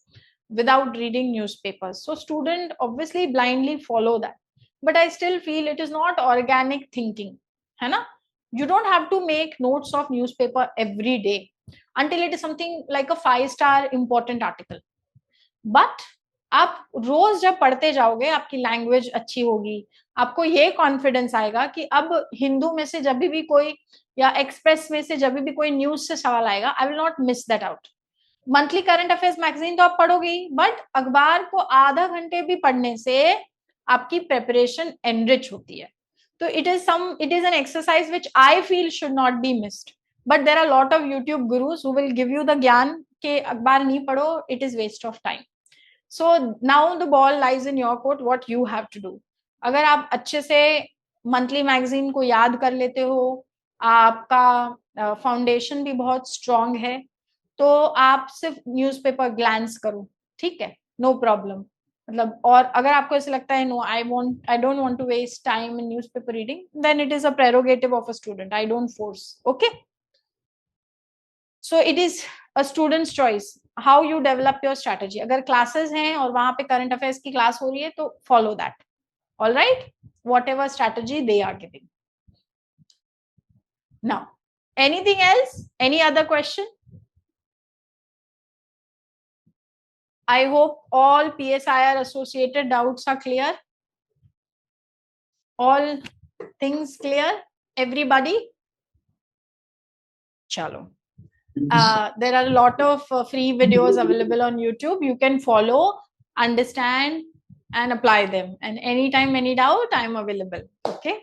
without reading newspapers. So student obviously blindly follow that, but I still feel it is not organic thinking, है ना. You don't have to make notes of newspaper every day until it is something like a 5-star important article. But आप रोज जब पढ़ते जाओगे, आपकी language अच्छी होगी, आपको ये कॉन्फिडेंस आएगा कि अब हिंदू में से जब भी कोई या एक्सप्रेस में से जब भी कोई न्यूज से सवाल आएगा, आई will not miss that out. Monthly current affairs magazine तो आप पढ़ोगे ही, बट अखबार को आधा घंटे भी पढ़ने से आपकी प्रेपरेशन एनरिच होती है. तो it is an exercise which I feel should not be missed. But there are lot of YouTube gurus who will give you the gyan के अखबार नहीं पढ़ो, it is waste of time. So now the ball lies in your court, what you have to do. अगर आप अच्छे से monthly magazine को याद कर लेते हो, आपका फाउंडेशन भी बहुत स्ट्रांग है, तो आप सिर्फ न्यूज़पेपर ग्लैंस करो, ठीक है, नो प्रॉब्लम. मतलब, और अगर आपको ऐसे लगता है no, I don't want to waste time in newspaper reading, then it is a prerogative of a student, I don't force. Okay, so it is a student's choice how you develop your strategy. अगर classes हैं और वहां पे current affairs की class हो रही है, तो follow that. All right, whatever strategy they are giving. Now, anything else, any other question? I hope all PSIR associated doubts are clear. All things clear, everybody? Chalo. There are a lot of free videos available on YouTube. You can follow, understand, and apply them. And anytime, any doubt, I'm available. Okay.